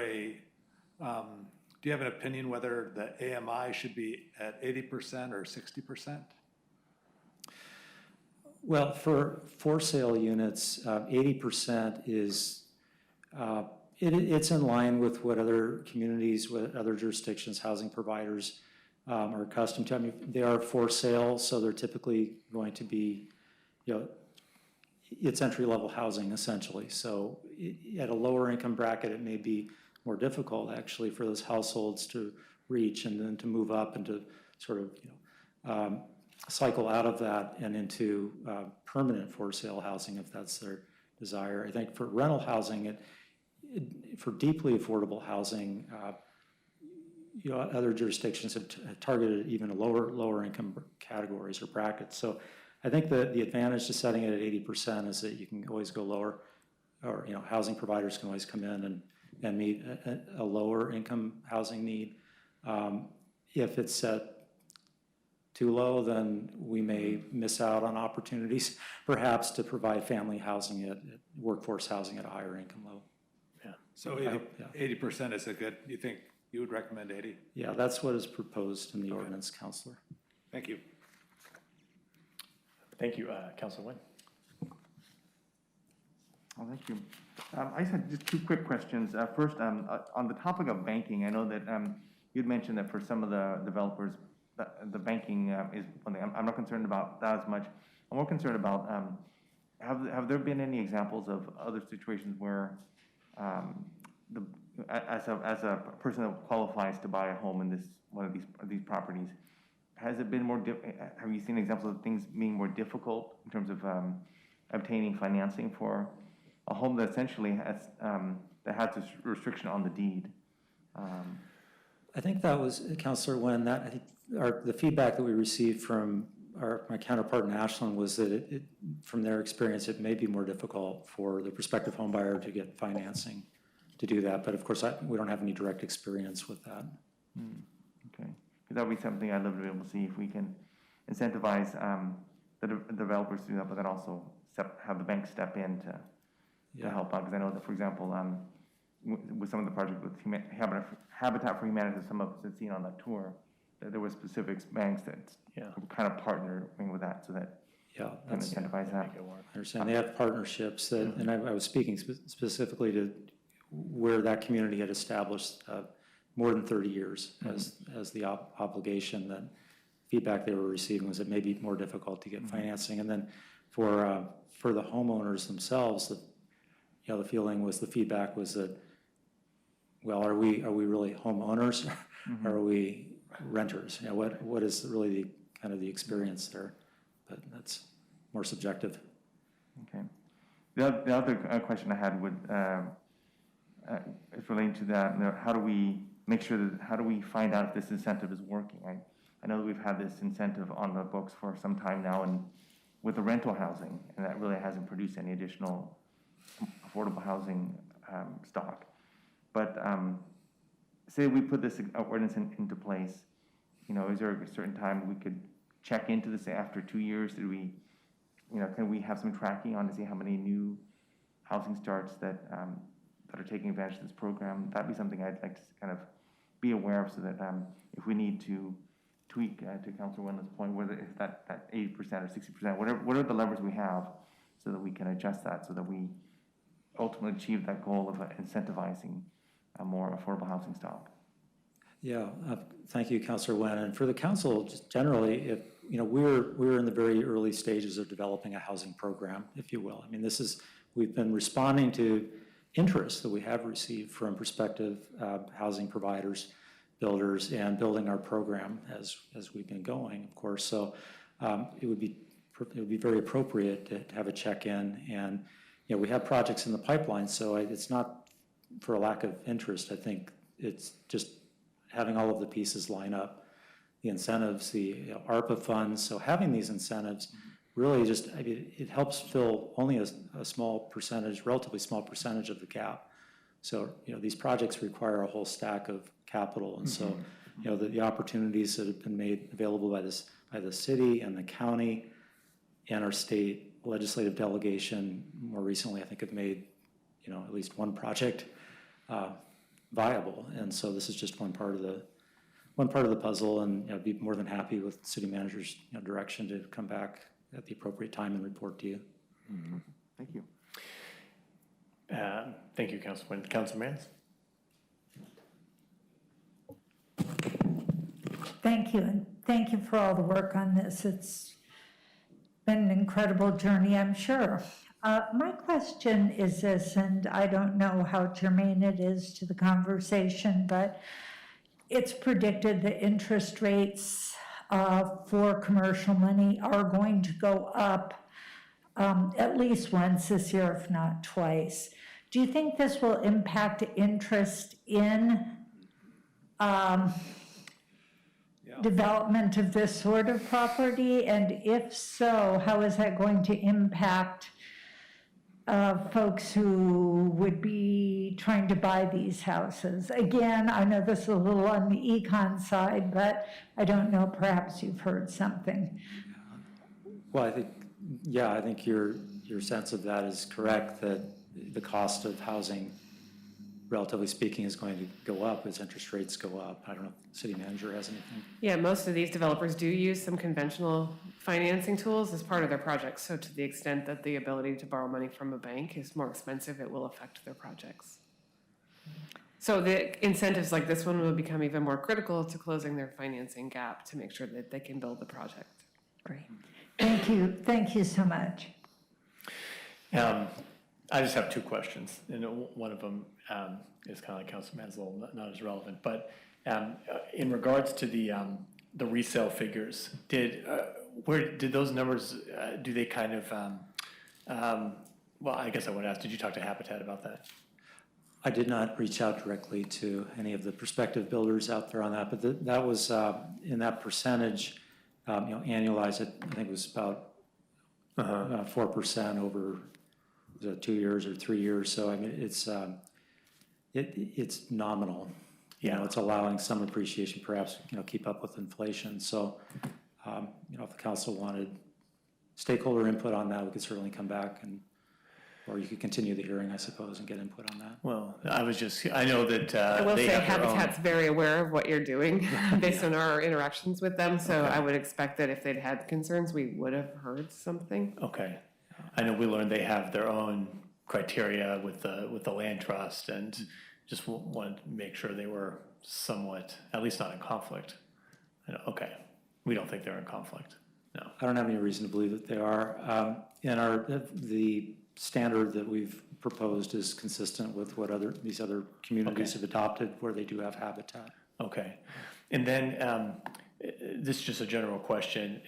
do you have an opinion whether the AMI should be at 80% or 60%? Well, for sale units, 80% is, it's in line with what other communities, what other jurisdictions, housing providers are accustomed to. I mean, they are for sale, so they're typically going to be, it's entry-level housing essentially. So at a lower income bracket, it may be more difficult actually for those households to reach and then to move up and to sort of, cycle out of that and into permanent for sale housing if that's their desire. I think for rental housing, for deeply affordable housing, other jurisdictions have targeted even lower income categories or brackets. So I think the advantage to setting it at 80% is that you can always go lower, or housing providers can always come in and meet a lower income housing need. If it's set too low, then we may miss out on opportunities perhaps to provide family housing workforce housing at a higher income level. Yeah. So 80% is a good, you think you would recommend 80? Yeah, that's what is proposed in the ordinance, Councilor. Thank you. Thank you, Councilor Wynn. Oh, thank you. I just had just two quick questions. First, on the topic of banking, I know that you'd mentioned that for some of the developers, the banking is one thing. I'm not concerned about that as much. I'm more concerned about have there been any examples of other situations where as a person that qualifies to buy a home in one of these properties, has it been more? Have you seen examples of things being more difficult in terms of obtaining financing for a home that essentially has this restriction on the deed? I think that was, Councilor Wynn, I think the feedback that we received from my counterpart in Ashland was that from their experience, it may be more difficult for the prospective home buyer to get financing to do that. But of course, we don't have any direct experience with that. Okay, because that would be something I'd love to be able to see if we can incentivize the developers to do that, but then also have the bank step in to help out. Because I know that, for example, with some of the projects with Habitat for Humanity, some of us had seen on that tour, that there were specific banks that kind of partnering with that, so that kind of incentivize that. I understand they have partnerships that, and I was speaking specifically to where that community had established more than 30 years as the obligation. That feedback they were receiving was it may be more difficult to get financing, and then for the homeowners themselves, the feeling was, the feedback was that, well, are we really homeowners or are we renters? What is really the experience there? But that's more subjective. Okay. The other question I had would is relating to that. How do we make sure that, how do we find out if this incentive is working? I know that we've had this incentive on the books for some time now and with the rental housing, and that really hasn't produced any additional affordable housing stock. But say we put this ordinance into place, you know, is there a certain time we could check into this after 2 years? Did we, you know, can we have some tracking on to see how many new housing starts that that are taking advantage of this program? That'd be something I'd like to kind of be aware of, so that if we need to tweak to Councilor Wendland's point, whether if that 80% or 60%, what are the levers we have, so that we can adjust that, so that we ultimately achieve that goal of incentivizing a more affordable housing stock. Yeah, thank you, Councilor Wen. And for the council, just generally, if you know, we're in the very early stages of developing a housing program, if you will. I mean, we've been responding to interest that we have received from prospective housing providers, builders, and building our program as we've been going, of course. So it would be very appropriate to have a check-in, and you know, we have projects in the pipeline, so it's not for a lack of interest. I think it's just having all of the pieces line up, the incentives, the ARPA funds. So having these incentives really just, I mean, it helps fill only a small percentage, relatively small percentage of the gap. So, you know, these projects require a whole stack of capital. And so, you know, the opportunities that have been made available by the city and the county and our state legislative delegation more recently, I think, have made, you know, at least one project viable. And so this is just one part of the puzzle, and you know, I'd be more than happy with the city manager's direction to come back at the appropriate time and report to you. Thank you. Thank you, Councilman. Councilor Mans? Thank you, and thank you for all the work on this. It's been an incredible journey, I'm sure. My question is this, and I don't know how germane it is to the conversation, but it's predicted that interest rates for commercial money are going to go up at least once this year, if not twice. Do you think this will impact interest in development of this sort of property? And if so, how is that going to impact folks who would be trying to buy these houses? Again, I know this is a little on the econ side, but I don't know, perhaps you've heard something. Well, I think your sense of that is correct, that the cost of housing, relatively speaking, is going to go up as interest rates go up. I don't know if the city manager has anything. Yeah, most of these developers do use some conventional financing tools as part of their projects. So to the extent that the ability to borrow money from a bank is more expensive, it will affect their projects. So the incentives like this one will become even more critical to closing their financing gap to make sure that they can build the project. Great. Thank you. Thank you so much. I just have two questions, and one of them is kind of like Councilman Mansell, not as relevant. But in regards to the resale figures, did those numbers do they kind of? Well, I guess I would ask. Did you talk to Habitat about that? I did not reach out directly to any of the prospective builders out there on that, but that was in that percentage, you know, annualized. I think it was about 4% over 2 years or 3 years. So I mean, it's nominal. You know, it's allowing some appreciation, perhaps, you know, keep up with inflation. So, you know, if the council wanted stakeholder input on that, we could certainly come back, or you could continue the hearing, I suppose, and get input on that. Well, I know that I will say Habitat's very aware of what you're doing based on our interactions with them. So I would expect that if they'd had concerns, we would have heard something. Okay. I know we learned they have their own criteria with the land trust, and just wanted to make sure they were somewhat, at least not in conflict. Okay, we don't think they're in conflict. No, I don't have any reason to believe that they are. And the standard that we've proposed is consistent with what these other communities have adopted, where they do have habitat. Okay, and then this is just a general question.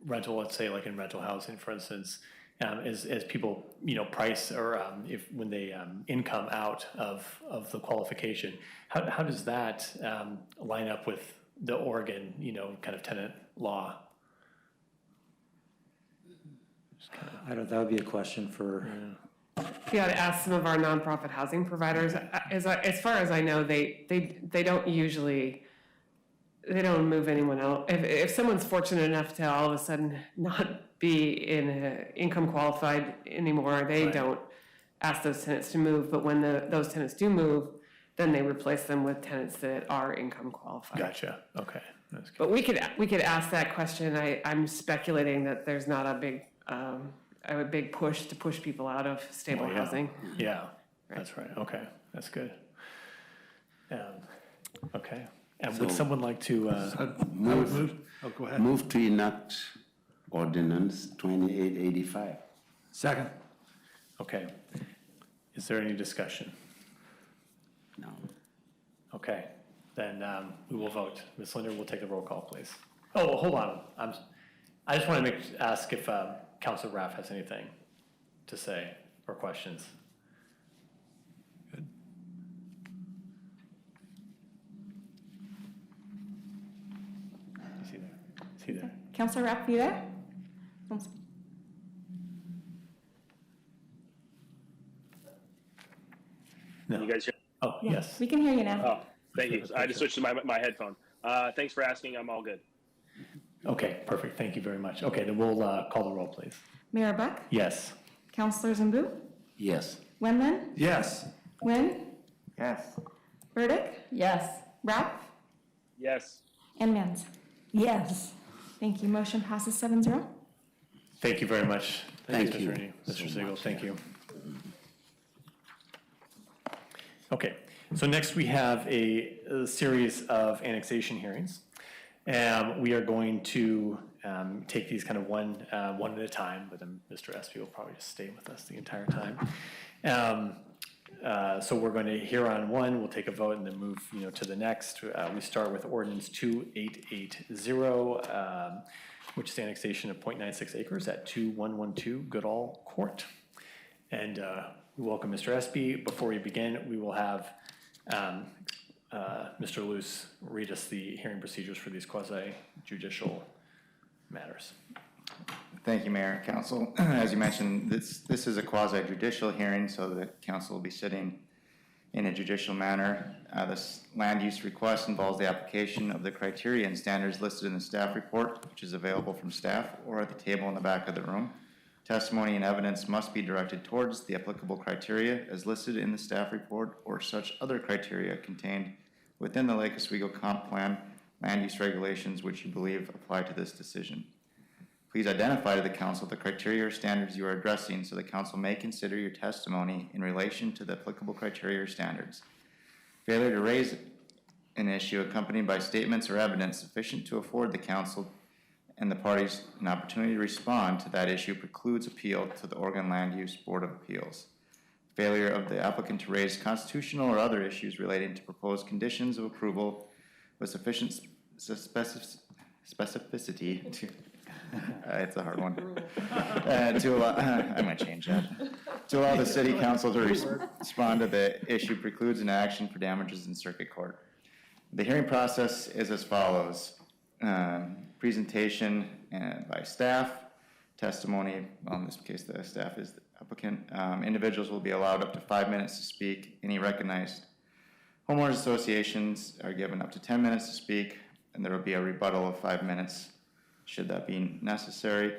Rental, let's say like in rental housing, for instance, as people, price or when they income out of the qualification. How does that line up with the Oregon, kind of tenant law? That would be a question for. You ought to ask some of our nonprofit housing providers. As far as I know, they don't usually, they don't move anyone out. If someone's fortunate enough to all of a sudden not be in income qualified anymore, they don't ask those tenants to move. But when those tenants do move, then they replace them with tenants that are income qualified. Gotcha. Okay. That's good. But we could ask that question. I'm speculating that there's not a big push to push people out of stable housing. Yeah, that's right. Okay, that's good. Okay, and would someone like to? Go ahead. Move to enact Ordinance 2885. Second. Okay. Is there any discussion? No. Okay, then we will vote. Ms. Linder, we'll take a roll call, please. Oh, hold on. I just want to ask if Councilor Raff has anything to say or questions. Good. Is he there? Councilor Rapp, you there? No. You guys hear? Oh, yes. We can hear you now. Oh, thank you. I just switched to my headphone. Thanks for asking. I'm all good. Okay, perfect. Thank you very much. Okay, then we'll call the roll, please. Mayor Buck? Yes. Councilor Zambu? Yes. Wenman? Yes. Nguyen? Yes. Burdick? Yes. Rapp? Yes. And Mans? Yes. Thank you. Motion passes 7-0. Thank you very much. Thank you Mr. Ernie. so Mr. Siegel, much. thank you. Okay, so next we have a series of annexation hearings. We are going to take these kind of one at a time, but then Mr. Espy will probably just stay with us the entire time. So we're going to hear on one, we'll take a vote and then move to the next. We start with Ordinance 2880, which is annexation of 0.96 acres at 2112 Goodall Court. And we welcome Mr. Espy. Before we begin, we will have Mr. Luce read us the hearing procedures for these quasi-judicial matters. Thank you, Mayor and Council. As you mentioned, this is a quasi-judicial hearing, so the council will be sitting in a judicial manner. This land use request involves the application of the criteria and standards listed in the staff report, which is available from staff or at the table in the back of the room. Testimony and evidence must be directed towards the applicable criteria as listed in the staff report or such other criteria contained within the Lake Oswego Comp Plan land use regulations which you believe apply to this decision. Please identify to the council the criteria or standards you are addressing so the council may consider your testimony in relation to the applicable criteria or standards. Failure to raise an issue accompanied by statements or evidence sufficient to afford the council and the parties an opportunity to respond to that issue precludes appeal to the Oregon Land Use Board of Appeals. Failure of the applicant to raise constitutional or other issues relating to proposed conditions of approval with sufficient specificity to it's a hard one. I'm going to change that. To allow the city council to respond to the issue precludes an action for damages in circuit court. The hearing process is as follows. Presentation by staff, testimony, well, in this case the staff is the applicant. Individuals will be allowed up to 5 minutes to speak. Any recognized homeowners associations are given up to 10 minutes to speak, and there will be a rebuttal of 5 minutes should that be necessary.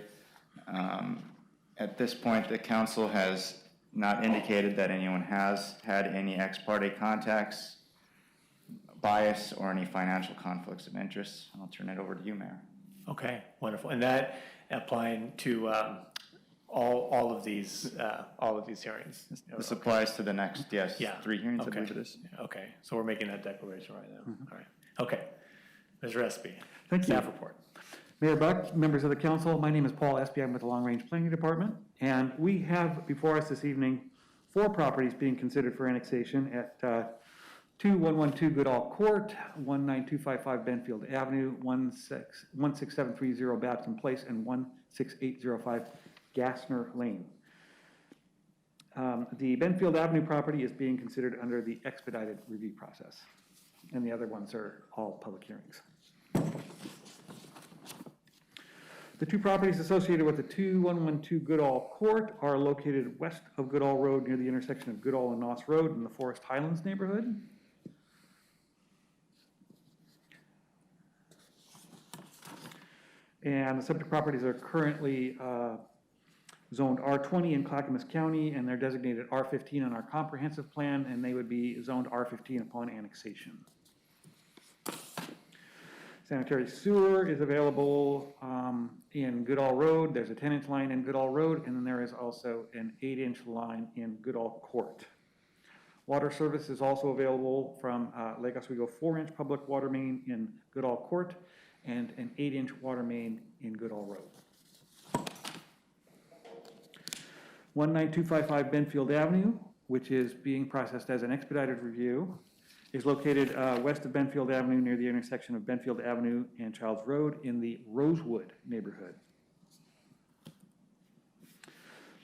At this point, the council has not indicated that anyone has had any ex parte contacts, bias, or any financial conflicts of interest. I'll turn it over to you, Mayor. Okay, wonderful. And that applying to all of these hearings? This applies to the next, yes, Yeah. 3 hearings, Okay. I believe it is. Okay, so we're making that declaration right now. All right. Okay. Mr. Espy. Thank you. Staff report. Mayor Buck, members of the council, my name is Paul Espy. I'm with the Long Range Planning Department, and we have before us this evening 4 properties being considered for annexation at 2112 Goodall Court, 19255 Benfield Avenue, 16730 Babson Place, and 16805 Gassner Lane. The Benfield Avenue property is being considered under the expedited review process, and the other ones are all public hearings. The two properties associated with the 2112 Goodall Court are located west of Goodall Road near the intersection of Goodall and Noss Road in the Forest Highlands neighborhood. And the subject properties are currently zoned R20 in Clackamas County, and they're designated R15 on our comprehensive plan, and they would be zoned R15 upon annexation. Sanitary sewer is available in Goodall Road. There's a 10-inch line in Goodall Road, and then there is also an 8-inch line in Goodall Court. Water service is also available from Lake Oswego 4-inch public water main in Goodall Court and an 8-inch water main in Goodall Road. 19255 Benfield Avenue, which is being processed as an expedited review, is located west of Benfield Avenue near the intersection of Benfield Avenue and Childs Road in the Rosewood neighborhood.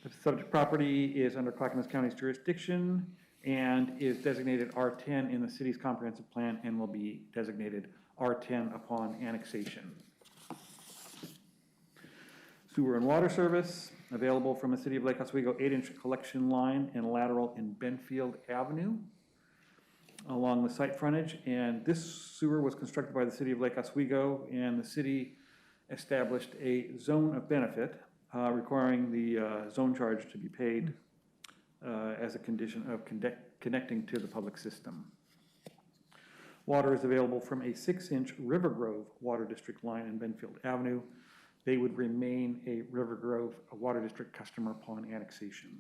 The subject property is under Clackamas County's jurisdiction and is designated R10 in the city's comprehensive plan and will be designated R10 upon annexation. Sewer and water service available from the city of Lake Oswego 8-inch collection line and lateral in Benfield Avenue along the site frontage, and this sewer was constructed by the city of Lake Oswego, and the city established a zone of benefit requiring the zone charge to be paid as a condition of connecting to the public system. Water is available from a 6-inch River Grove Water District line in Benfield Avenue. They would remain a River Grove Water District customer upon annexation.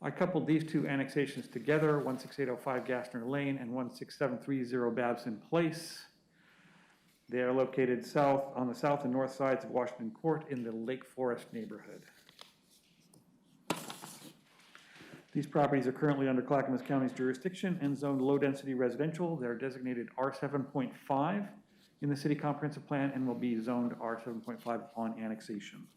I coupled these two annexations together, 16805 Gassner Lane and 16730 Babson Place. They are located on the south and north sides of Washington Court in the Lake Forest neighborhood. These properties are currently under Clackamas County's jurisdiction and zoned low-density residential. They're designated R7.5 in the city comprehensive plan and will be zoned R7.5 upon annexation.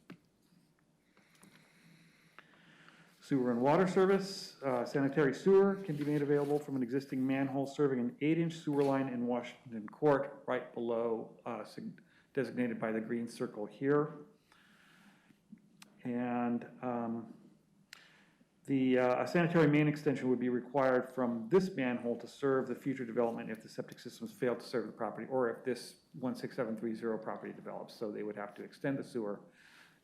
Sewer and water service, sanitary sewer can be made available from an existing manhole serving an 8-inch sewer line in Washington Court, right below, designated by the green circle here. And a sanitary main extension would be required from this manhole to serve the future development if the septic systems fail to serve the property, or if this 16730 property develops. So they would have to extend the sewer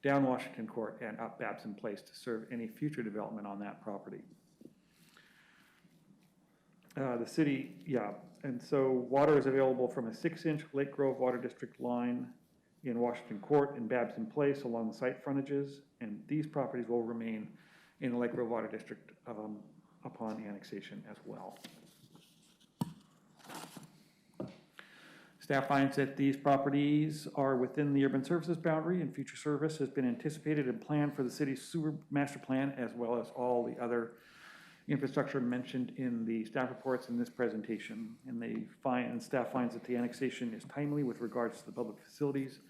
down Washington Court and up Babson Place to serve any future development on that property. The city, and so water is available from a 6-inch Lake Grove Water District line in Washington Court and Babson Place along the site frontages, and these properties will remain in the Lake Grove Water District upon annexation as well. Staff finds that these properties are within the urban services boundary and future service has been anticipated and planned for the city's sewer master plan, as well as all the other infrastructure mentioned in the staff reports in this presentation. And staff finds that the annexation is timely with regards to the public facilities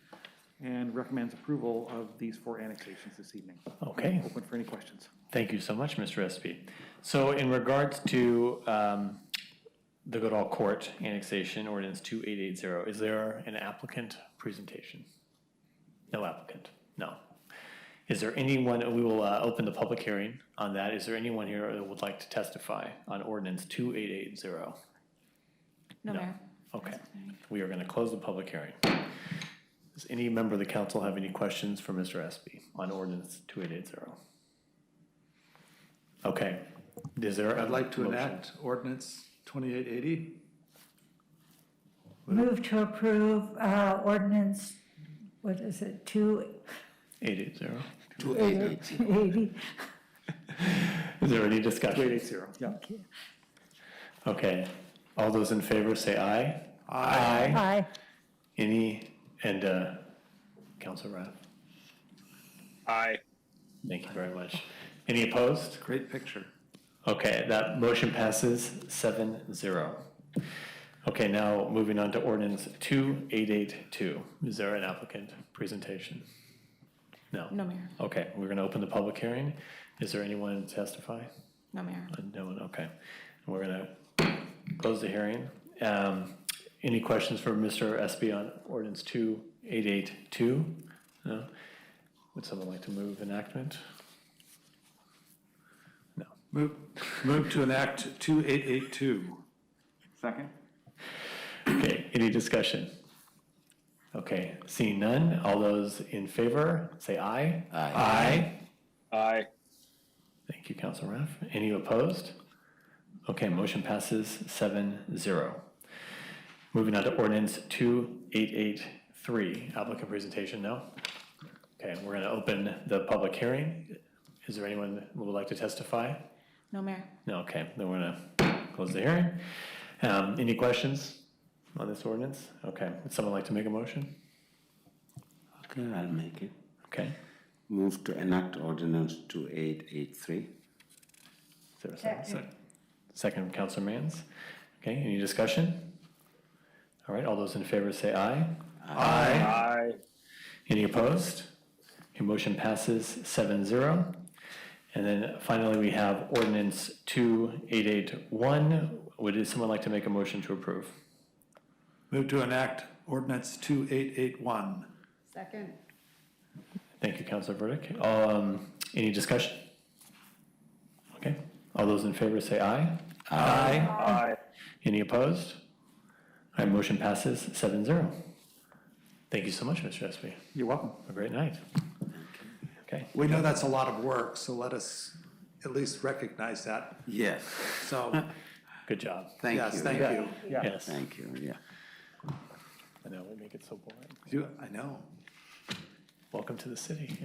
and recommends approval of these 4 annexations this evening. Okay. Open for any questions. Thank you so much, Mr. Espy. So in regards to the Goodall Court annexation, Ordinance 2880, is there an applicant presentation? No applicant, no. Is there anyone, we will open the public hearing on that. Is there anyone here that would like to testify on Ordinance 2880? No, Mayor. Okay, we are going to close the public hearing. Does any member of the council have any questions for Mr. Espy on Ordinance 2880? Okay, is there I'd like to motion? enact Ordinance 2880. Move to approve ordinance, what is it, 880. 280? Is there any discussion? 2880, yeah. Okay, all those in favor say aye. Aye. Aye. Any, and Councilor Rath? Aye. Thank you very much. Any opposed? Great picture. Okay, that motion passes 7-0. Okay, now moving on to ordinance 2882. Is there an applicant presentation? No? No, Mayor. Okay, we're going to open the public hearing. Is there anyone to testify? No, Mayor. No one, okay. We're going to close the hearing. Any questions for Mr. Espy on ordinance 2882? No? Would someone like to move enactment? No. Move to enact 2882. Second? Okay, any discussion? Okay, seeing none, all those in favor, say aye. Aye. Aye. Thank you, Council Raff. Any opposed? Okay, motion passes 7-0. Moving on to ordinance 2883. Applicant presentation, no? Okay, we're going to open the public hearing. Is there anyone who would like to testify? No, Mayor. No, okay, then we're going to close the hearing. Any questions on this ordinance? Okay, would someone like to make a motion? Okay, I'll make it. Okay. Move to enact ordinance 2883. Is there a second? Second from Councilor Mans. Okay, any discussion? All right, all those in favor say aye. Aye. Any opposed? Okay, motion passes 7-0. And then finally, we have ordinance 2881. Would someone like to make a motion to approve? Move to enact ordinance 2881. Second. Thank you, Councilor Burdick. Any discussion? Okay, all those in favor say aye. Aye. Any opposed? All right, motion passes 7-0. Thank you so much, Mr. Espy. You're welcome. A great night. Okay. We know that's a lot of work, so let us at least recognize that. Yes. So, Good job. Thank you. yes, thank you. Yes. Thank you, yeah. I know, we make it so boring. I know. Welcome to the city.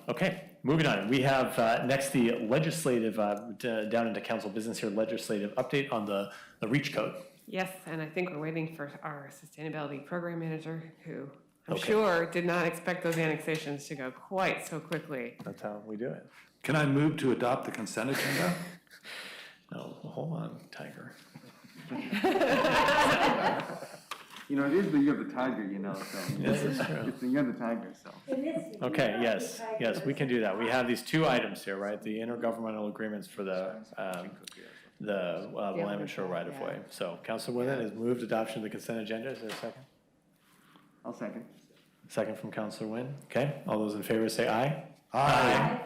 Okay, moving on. We have next the legislative, down into council business here, legislative update on the REACH code. Yes, and I think we're waiting for our sustainability program manager, who I'm Okay. sure did not expect those annexations to go quite so quickly. That's how we do it. Can I move to adopt the consent agenda? No, hold on, Tiger. You know, it is the year of the tiger, you know, so. Yes, it's true. It's the year of the tiger, so. Okay, yes, we can do that. We have these two items here, right? The intergovernmental agreements for the Willamette Shore right-of-way. So Councilor Willamette has moved adoption of the consent agenda. Is there a second? I'll second. Second from Councilor Nguyen. Okay, all those in favor say aye. Aye.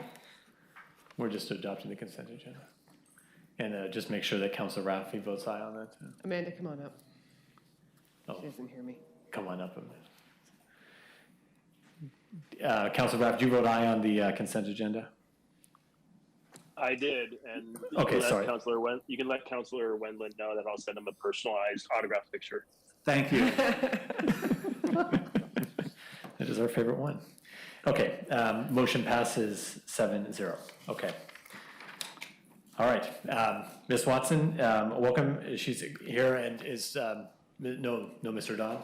We're just adopting the consent agenda. And just make sure that Councilor Raffi votes aye on that. Amanda, come on up. Oh, She doesn't hear me. come on up. Councilor Raffi, do you vote aye on the consent agenda? I did, and Okay, sorry. You can let Councilor Wendland know that I'll send him a personalized autograph picture. Thank you. That is our favorite one. Okay, motion passes 7-0. Okay. All right, Ms. Watson, welcome. She's here and is, no, Mr. Don?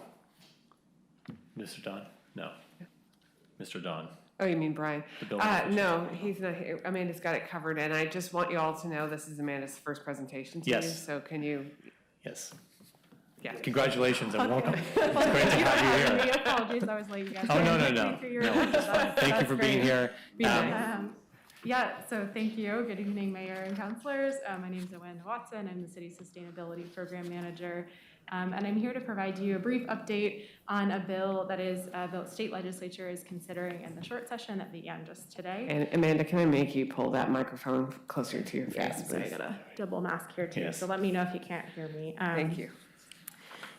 Mr. Don? No. Mr. Don. Oh, you mean Brian? The building official. No, he's not here. Amanda's got it covered, and I just want you all to know this is Amanda's first presentation to you. Yes. So can you, Yes. yeah. Congratulations and welcome. It's great to have you here. Apologies, I was late, you guys. Oh, no. Thank Thank you for being here. Yeah, so thank you. Good evening, Mayor and councilors. My name is Owen Watson. I'm the City Sustainability Program Manager. And I'm here to provide you a brief update on a bill that is the state legislature is considering in the short session that began just today. And Amanda, can I make you pull that microphone closer to your face, Yes, I please? got a double mask here too, Yes. so let me know if you can't hear me. Thank you.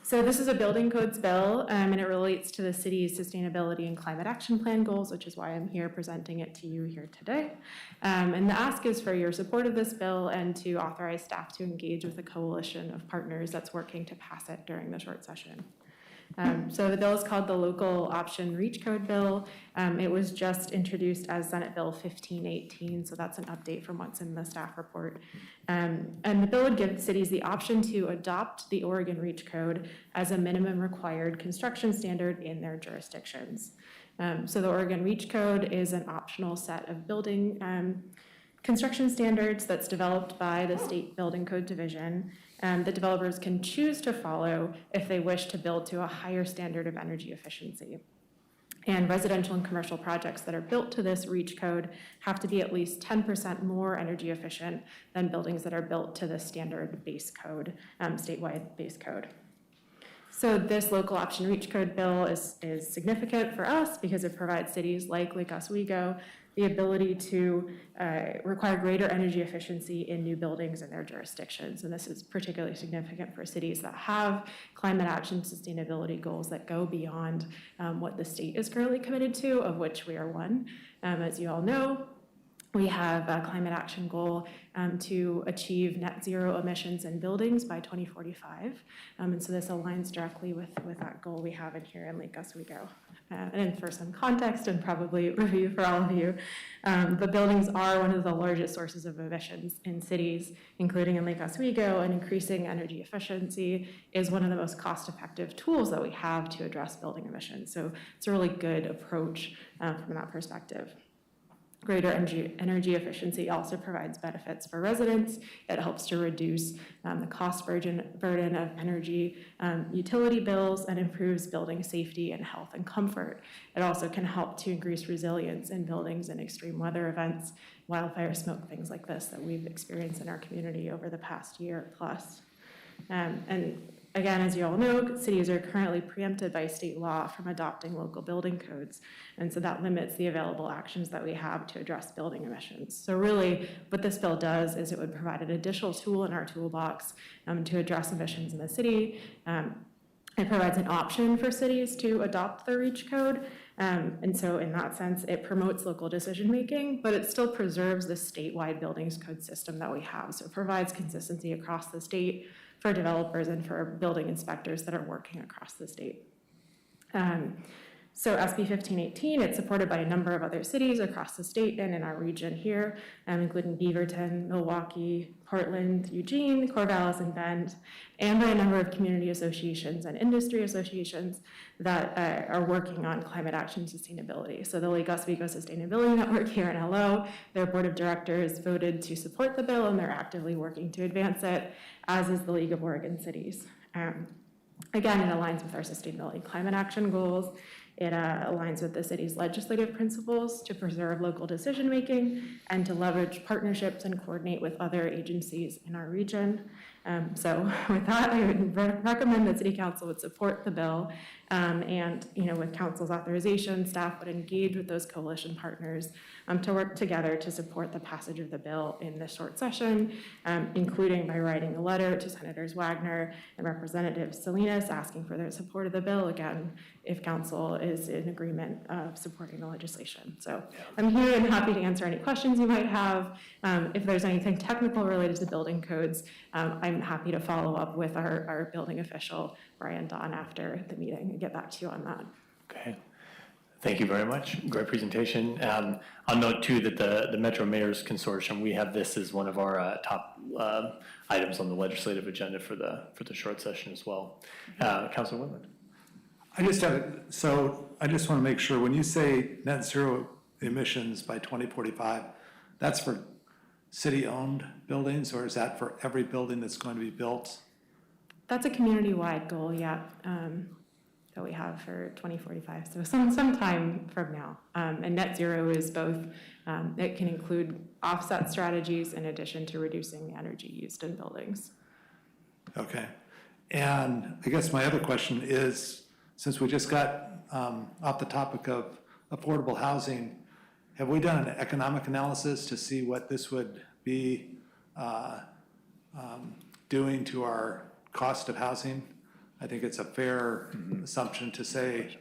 So this is a building codes bill, and it relates to the city's sustainability and climate action plan goals, which is why I'm here presenting it to you here today. And the ask is for your support of this bill and to authorize staff to engage with a coalition of partners that's working to pass it during the short session. So the bill is called the Local Option Reach Code Bill. It was just introduced as Senate Bill 1518, so that's an update from what's in the staff report. And the bill would give cities the option to adopt the Oregon Reach Code as a minimum required construction standard in their jurisdictions. So the Oregon Reach Code is an optional set of building construction standards that's developed by the State Building Code Division that developers can choose to follow if they wish to build to a higher standard of energy efficiency. And residential and commercial projects that are built to this REACH code have to be at least 10% more energy efficient than buildings that are built to the standard base code, statewide base code. So this local option REACH code bill is significant for us because it provides cities like Lake Oswego the ability to require greater energy efficiency in new buildings in their jurisdictions. And this is particularly significant for cities that have climate action sustainability goals that go beyond what the state is currently committed to, of which we are one. As you all know, we have a climate action goal to achieve net zero emissions in buildings by 2045. And so this aligns directly with that goal we have in here in Lake Oswego. And for some context and probably review for all of you, the buildings are one of the largest sources of emissions in cities, including in Lake Oswego, and increasing energy efficiency is one of the most cost-effective tools that we have to address building emissions. So it's a really good approach from that perspective. Greater energy efficiency also provides benefits for residents. It helps to reduce the cost burden of energy utility bills and improves building safety and health and comfort. It also can help to increase resilience in buildings in extreme weather events, wildfire smoke, things like this that we've experienced in our community over the past year plus. And again, as you all know, cities are currently preempted by state law from adopting local building codes. And so that limits the available actions that we have to address building emissions. So really what this bill does is it would provide an additional tool in our toolbox to address emissions in the city. It provides an option for cities to adopt the REACH code. And so in that sense, it promotes local decision-making, but it still preserves the statewide buildings code system that we have. So it provides consistency across the state for developers and for building inspectors that are working across the state. So SB 1518, it's supported by a number of other cities across the state and in our region here, including Beaverton, Milwaukee, Portland, Eugene, Corvallis, and Bend, and by a number of community associations and industry associations that are working on climate action sustainability. So the Lake Oswego Sustainability Network here in LO, their board of directors voted to support the bill, and they're actively working to advance it, as is the League of Oregon Cities. Again, it aligns with our sustainability and climate action goals. It aligns with the city's legislative principles to preserve local decision-making and to leverage partnerships and coordinate with other agencies in our region. So with that, I would recommend that City Council would support the bill. And with Council's authorization, staff would engage with those coalition partners to work together to support the passage of the bill in this short session, including by writing a letter to Senators Wagner and Representative Salinas asking for their support of the bill, again, if Council is in agreement of supporting the legislation. So I'm here and happy to answer any questions you might have. If there's anything technical related to building codes, I'm happy to follow up with our building official, Brian Don, after the meeting and get back to you on that. Okay. Thank you very much. Great presentation. I'll note too that the Metro Mayors Consortium, we have this as one of our top items on the legislative agenda for the short session as well. Councilor Woodland. I just want to make sure, when you say net zero emissions by 2045, that's for city-owned buildings, or is that for every building that's going to be built? That's a community-wide goal, yeah, that we have for 2045, so some time from now. And net zero is both, it can include offset strategies in addition to reducing the energy used in buildings. Okay. And I guess my other question is, since we just got off the topic of affordable housing, have we done an economic analysis to see what this would be doing to our cost of housing? I think it's a fair assumption to say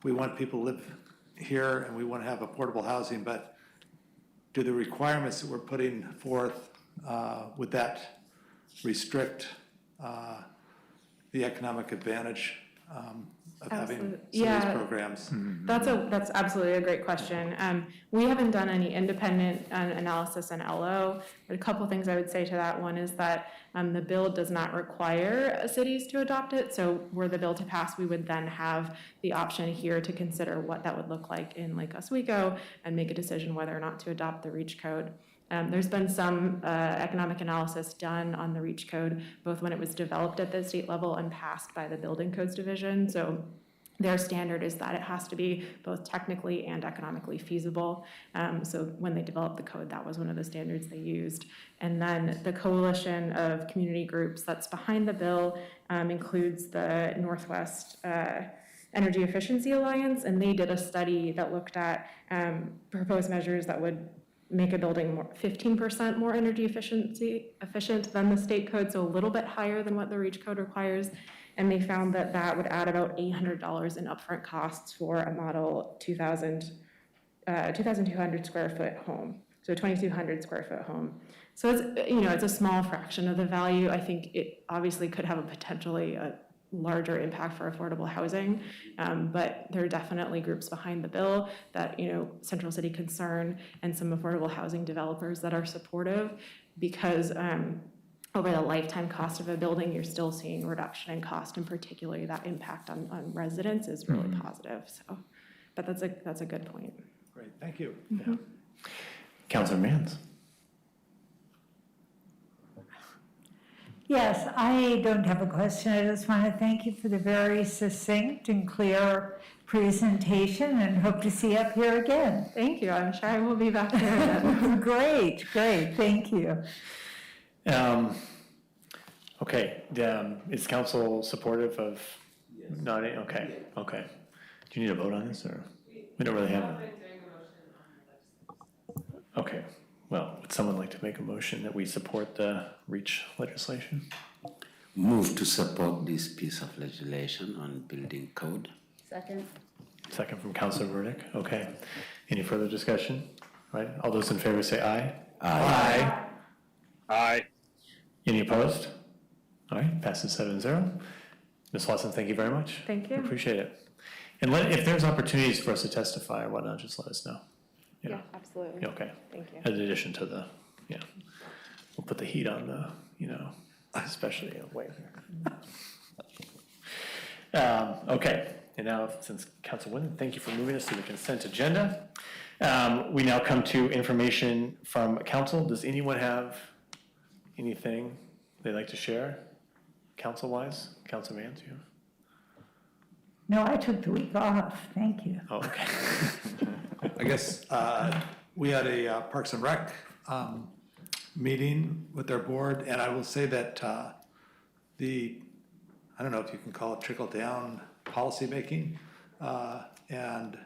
we want people to live here and we want to have affordable housing, but do the requirements that we're putting forth, would that restrict the economic advantage of having some of these programs? That's absolutely a great question. We haven't done any independent analysis in LO, but a couple things I would say to that. One is that the bill does not require cities to adopt it. So were the bill to pass, we would then have the option here to consider what that would look like in Lake Oswego and make a decision whether or not to adopt the REACH code. There's been some economic analysis done on the REACH code, both when it was developed at the state level and passed by the Building Codes Division. So their standard is that it has to be both technically and economically feasible. So when they developed the code, that was one of the standards they used. And then the coalition of community groups that's behind the bill includes the Northwest Energy Efficiency Alliance, and they did a study that looked at proposed measures that would make a building 15% more energy efficient than the state code, so a little bit higher than what the REACH code requires. And they found that that would add about $800 in upfront costs for a model 2,200 square foot home, so 2,200 square foot home. So it's, it's a small fraction of the value. I think it obviously could have a potentially larger impact for affordable housing, but there are definitely groups behind the bill that, Central City Concern and some affordable housing developers that are supportive, because over the lifetime cost of a building, you're still seeing reduction in cost, and particularly that impact on residents is really positive. So, but that's a good point. Great, thank you. Yeah. Councilor Mans. Yes, I don't have a question. I just want to thank you for the very succinct and clear presentation, and hope to see you up here again. Thank you. I'm sure I will be back there again. Great, thank you. Okay, is council supportive of nodding? Okay. Do you need a vote on this, or we don't really have it? Okay, well, would someone like to make a motion that we support the REACH legislation? Move to support this piece of legislation on building code. Second. Second from Councilor Burdick. Okay, any further discussion? Right, all those in favor say aye. Aye. Aye. Any opposed? All right, passes 7-0. Ms. Watson, thank you very much. Thank you. Appreciate it. And if there's opportunities for us to testify or whatnot, just let us know. Yeah, absolutely. Okay. Thank you. In addition to the, we'll put the heat on the, especially way here. Okay, and now since Council Winden, thank you for moving us to the consent agenda. We now come to information from council. Does anyone have anything they'd like to share, council-wise? Council Mans, you? No, I took the week off. Thank you. Oh, okay. I guess we had a Parks and Rec meeting with their board, and I will say that I don't know if you can call it trickle-down policymaking and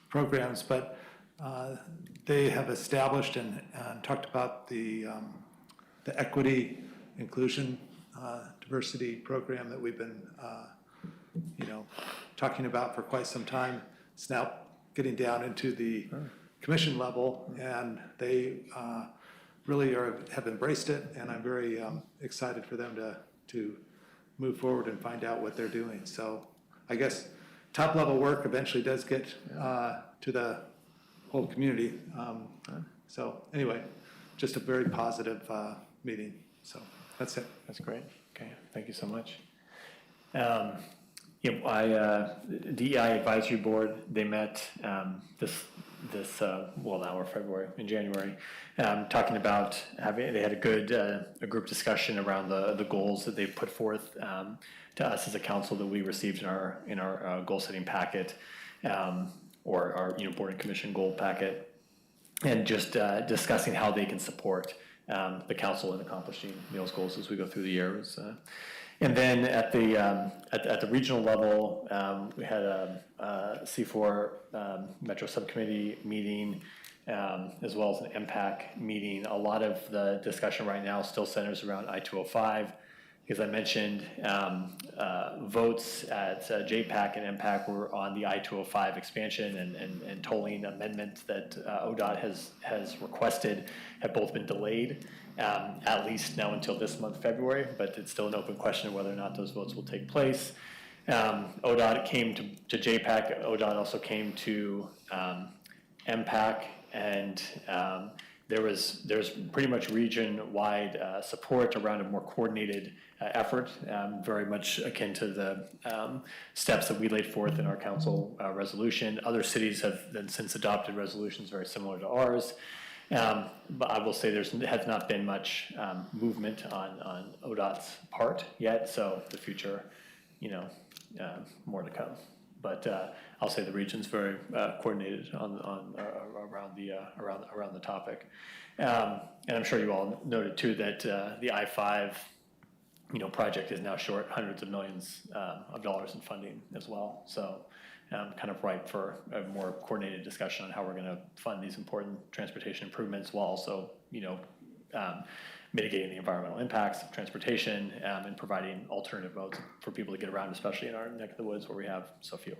programs, but they have established and talked about the equity, inclusion, diversity program that we've been, talking about for quite some time. It's now getting down into the commission level, and they really have embraced it, and I'm very excited for them to move forward and find out what they're doing. So I guess top level work eventually does get to the whole community. So anyway, just a very positive meeting. So that's it. That's great. Okay, thank you so much. DEI Advisory Board, they met now we're February, in January, talking about they had a good a group discussion around the goals that they put forth to us as a council that we received in our goal setting packet, or our board and commission goal packet, and just discussing how they can support the council in accomplishing those goals as we go through the years. And then at the regional level, we had a C4 Metro Subcommittee meeting, as well as an MPAC meeting. A lot of the discussion right now still centers around I-205. As I mentioned, votes at JPAC and MPAC were on the I-205 expansion and tolling amendment that ODOT has requested have both been delayed, at least now until this month, February, but it's still an open question whether or not those votes will take place. ODOT came to JPAC, ODOT also came to MPAC, and there's pretty much region-wide support around a more coordinated effort, very much akin to the steps that we laid forth in our council resolution. Other cities have then since adopted resolutions very similar to ours. But I will say there has not been much movement on ODOT's part yet, so the future, more to come. But I'll say the region's very coordinated around the topic. And I'm sure you all noted too that the I-5 project is now short hundreds of millions of dollars in funding as well. So kind of ripe for a more coordinated discussion on how we're going to fund these important transportation improvements while also, mitigating the environmental impacts of transportation and providing alternative modes for people to get around, especially in our neck of the woods where we have so few.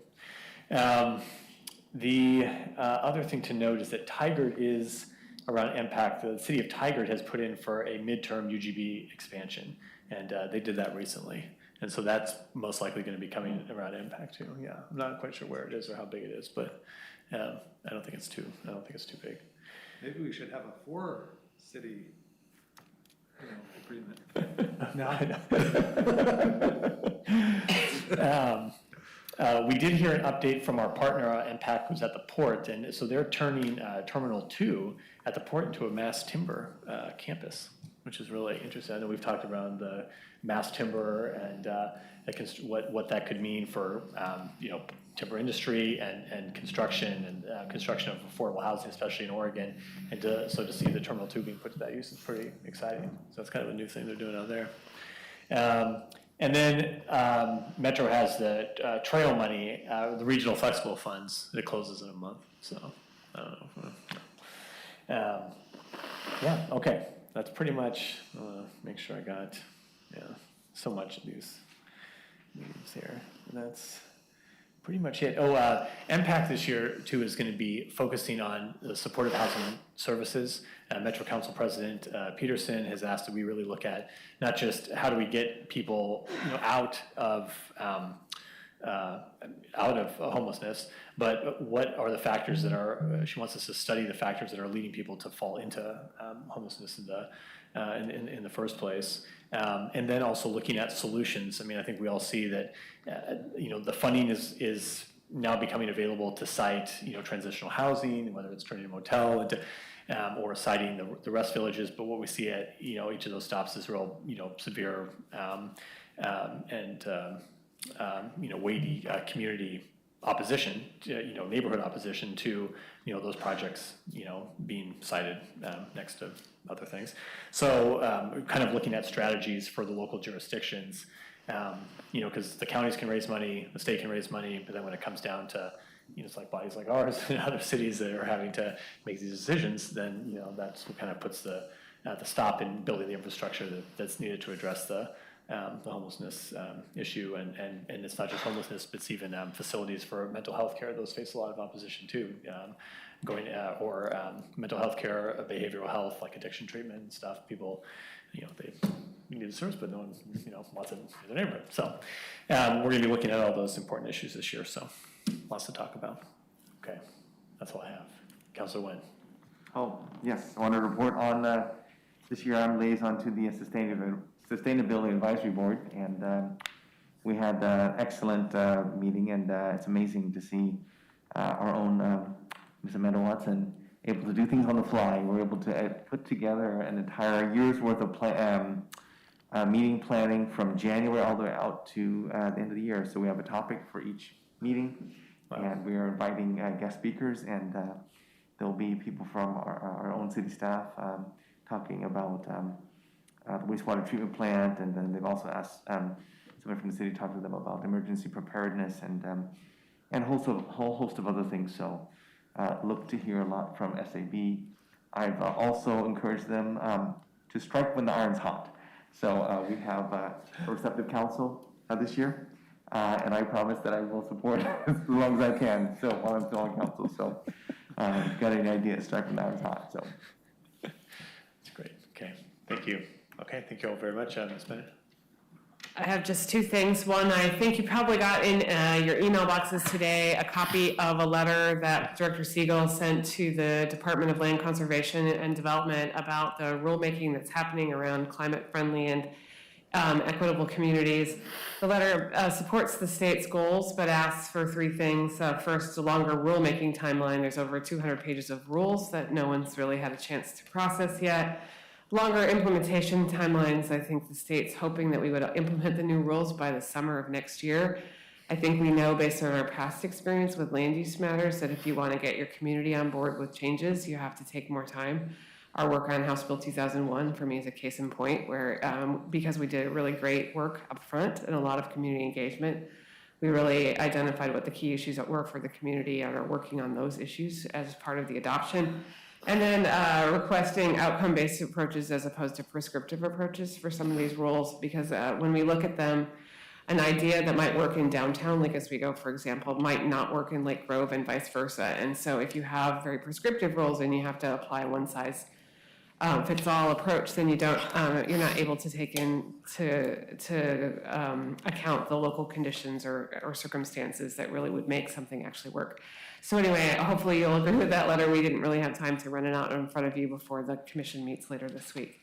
The other thing to note is that Tigard is around impact. The city of Tigard has put in for a midterm UGB expansion, and they did that recently. And so that's most likely going to be coming around impact too. Yeah, I'm not quite sure where it is or how big it is, but I don't think it's too big. Maybe we should have a 4-city agreement. No, we did hear an update from our partner, MPAC, who's at the port, and so they're turning Terminal 2 at the port into a mass timber campus, which is really interesting. I know we've talked around the mass timber and what that could mean for timber industry and construction of affordable housing, especially in Oregon. And so to see the Terminal 2 being put to that use is pretty exciting. So that's kind of a new thing they're doing out there. And then Metro has the trail money, the regional flexible funds that closes in a month. So I don't know. Yeah, okay. That's pretty much, make sure I got, so much of these meetings here. And that's pretty much it. MPAC this year, too, is going to be focusing on the supportive housing services. Metro Council President Peterson has asked that we really look at not just how do we get people out of homelessness, but what are the factors that are, she wants us to study the factors that are leading people to fall into homelessness in the first place. And then also looking at solutions. I mean, I think we all see that, the funding is now becoming available to site, transitional housing, whether it's turning a motel into, or citing the rest villages. But what we see at, each of those stops is real, severe weighty community opposition, neighborhood opposition to, those projects, being cited next to other things. So kind of looking at strategies for the local jurisdictions, because the counties can raise money, the state can raise money, but then when it comes down to, it's like bodies like ours and other cities that are having to make these decisions, then, that's what kind of puts the stop in building the infrastructure that's needed to address the homelessness issue, and it's not just homelessness, but it's even facilities for mental health care. Those face a lot of opposition too. Mental health care, behavioral health, like addiction treatment and stuff. People, they need a service, but no one, wants it in their neighborhood. So we're going to be looking at all those important issues this year. So lots to talk about. Okay, that's all I have. Councilor Nguyen. Oh, yes, I want to report on this year I'm liaison to the Sustainability Advisory Board, and we had an excellent meeting, and it's amazing to see our own Ms. Amanda Watson able to do things on the fly. We're able to put together an entire year's worth of meeting planning from January all the way out to the end of the year. So we have a topic for each meeting, and we are inviting guest speakers, and there'll be people from our own city staff talking about the wastewater treatment plant, and then they've also asked someone from the city to talk to them about emergency preparedness and a whole host of other things. So look to hear a lot from SAB. I've also encouraged them to strike when the iron's hot. So we have a receptive council this year, and I promise that I will support as long as I can. So while I'm still on council, so got any ideas? Strike when the iron's hot. So that's great. Okay, thank you. Okay, thank you all very much, Ms. Bennett. I have just two things. One, I think you probably got in your email boxes today a copy of a letter that Director Siegel sent to the Department of Land Conservation and Development about the rulemaking that's happening around climate-friendly and equitable communities. The letter supports the state's goals, but asks for three things. First, a longer rulemaking timeline. There's over 200 pages of rules that no one's really had a chance to process yet. Longer implementation timelines. I think the state's hoping that we would implement the new rules by the summer of next year. I think we know based on our past experience with land use matters that if you want to get your community on board with changes, you have to take more time. Our work on House Bill 2001 for me is a case in point where because we did really great work up front and a lot of community engagement, we really identified what the key issues that were for the community and are working on those issues as part of the adoption. And then requesting outcome-based approaches as opposed to prescriptive approaches for some of these rules, because when we look at them, an idea that might work in downtown Lake Oswego, for example, might not work in Lake Grove and vice versa. And so if you have very prescriptive rules and you have to apply one size fits all approach, then you don't, you're not able to take into account the local conditions or circumstances that really would make something actually work. So anyway, hopefully you'll agree with that letter. We didn't really have time to run it out in front of you before the commission meets later this week.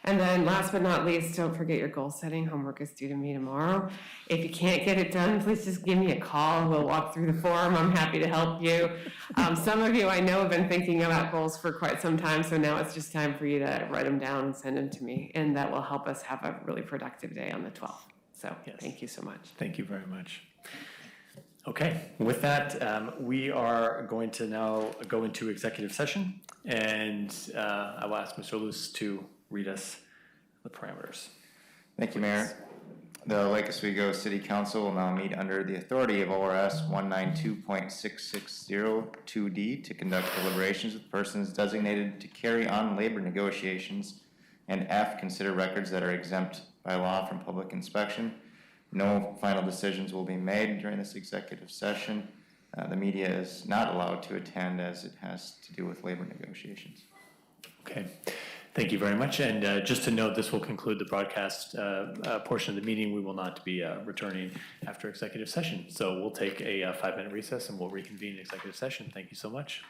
And then last but not least, don't forget your goal setting. Homework is due to me tomorrow. If you can't get it done, please just give me a call. We'll walk through the form. I'm happy to help you. Some of you I know have been thinking about goals for quite some time, so now it's just time for you to write them down and send them to me, and that will help us have a really productive day on the 12th. So yes. Thank you so much. Thank you very much. Okay, with that, we are going to now go into executive session, and I will ask Mr. Luce to read us the parameters. Thank you, Mayor. The Lake Oswego City Council will now meet under the authority of ORS 192.6602D to conduct deliberations with persons designated to carry on labor negotiations, and F, consider records that are exempt by law from public inspection. No final decisions will be made during this executive session. The media is not allowed to attend as it has to do with labor negotiations. Okay. Thank you very much. And just to note, this will conclude the broadcast portion of the meeting. We will not be returning after executive session. So we'll take a 5-minute recess and we'll reconvene in executive session. Thank you so much.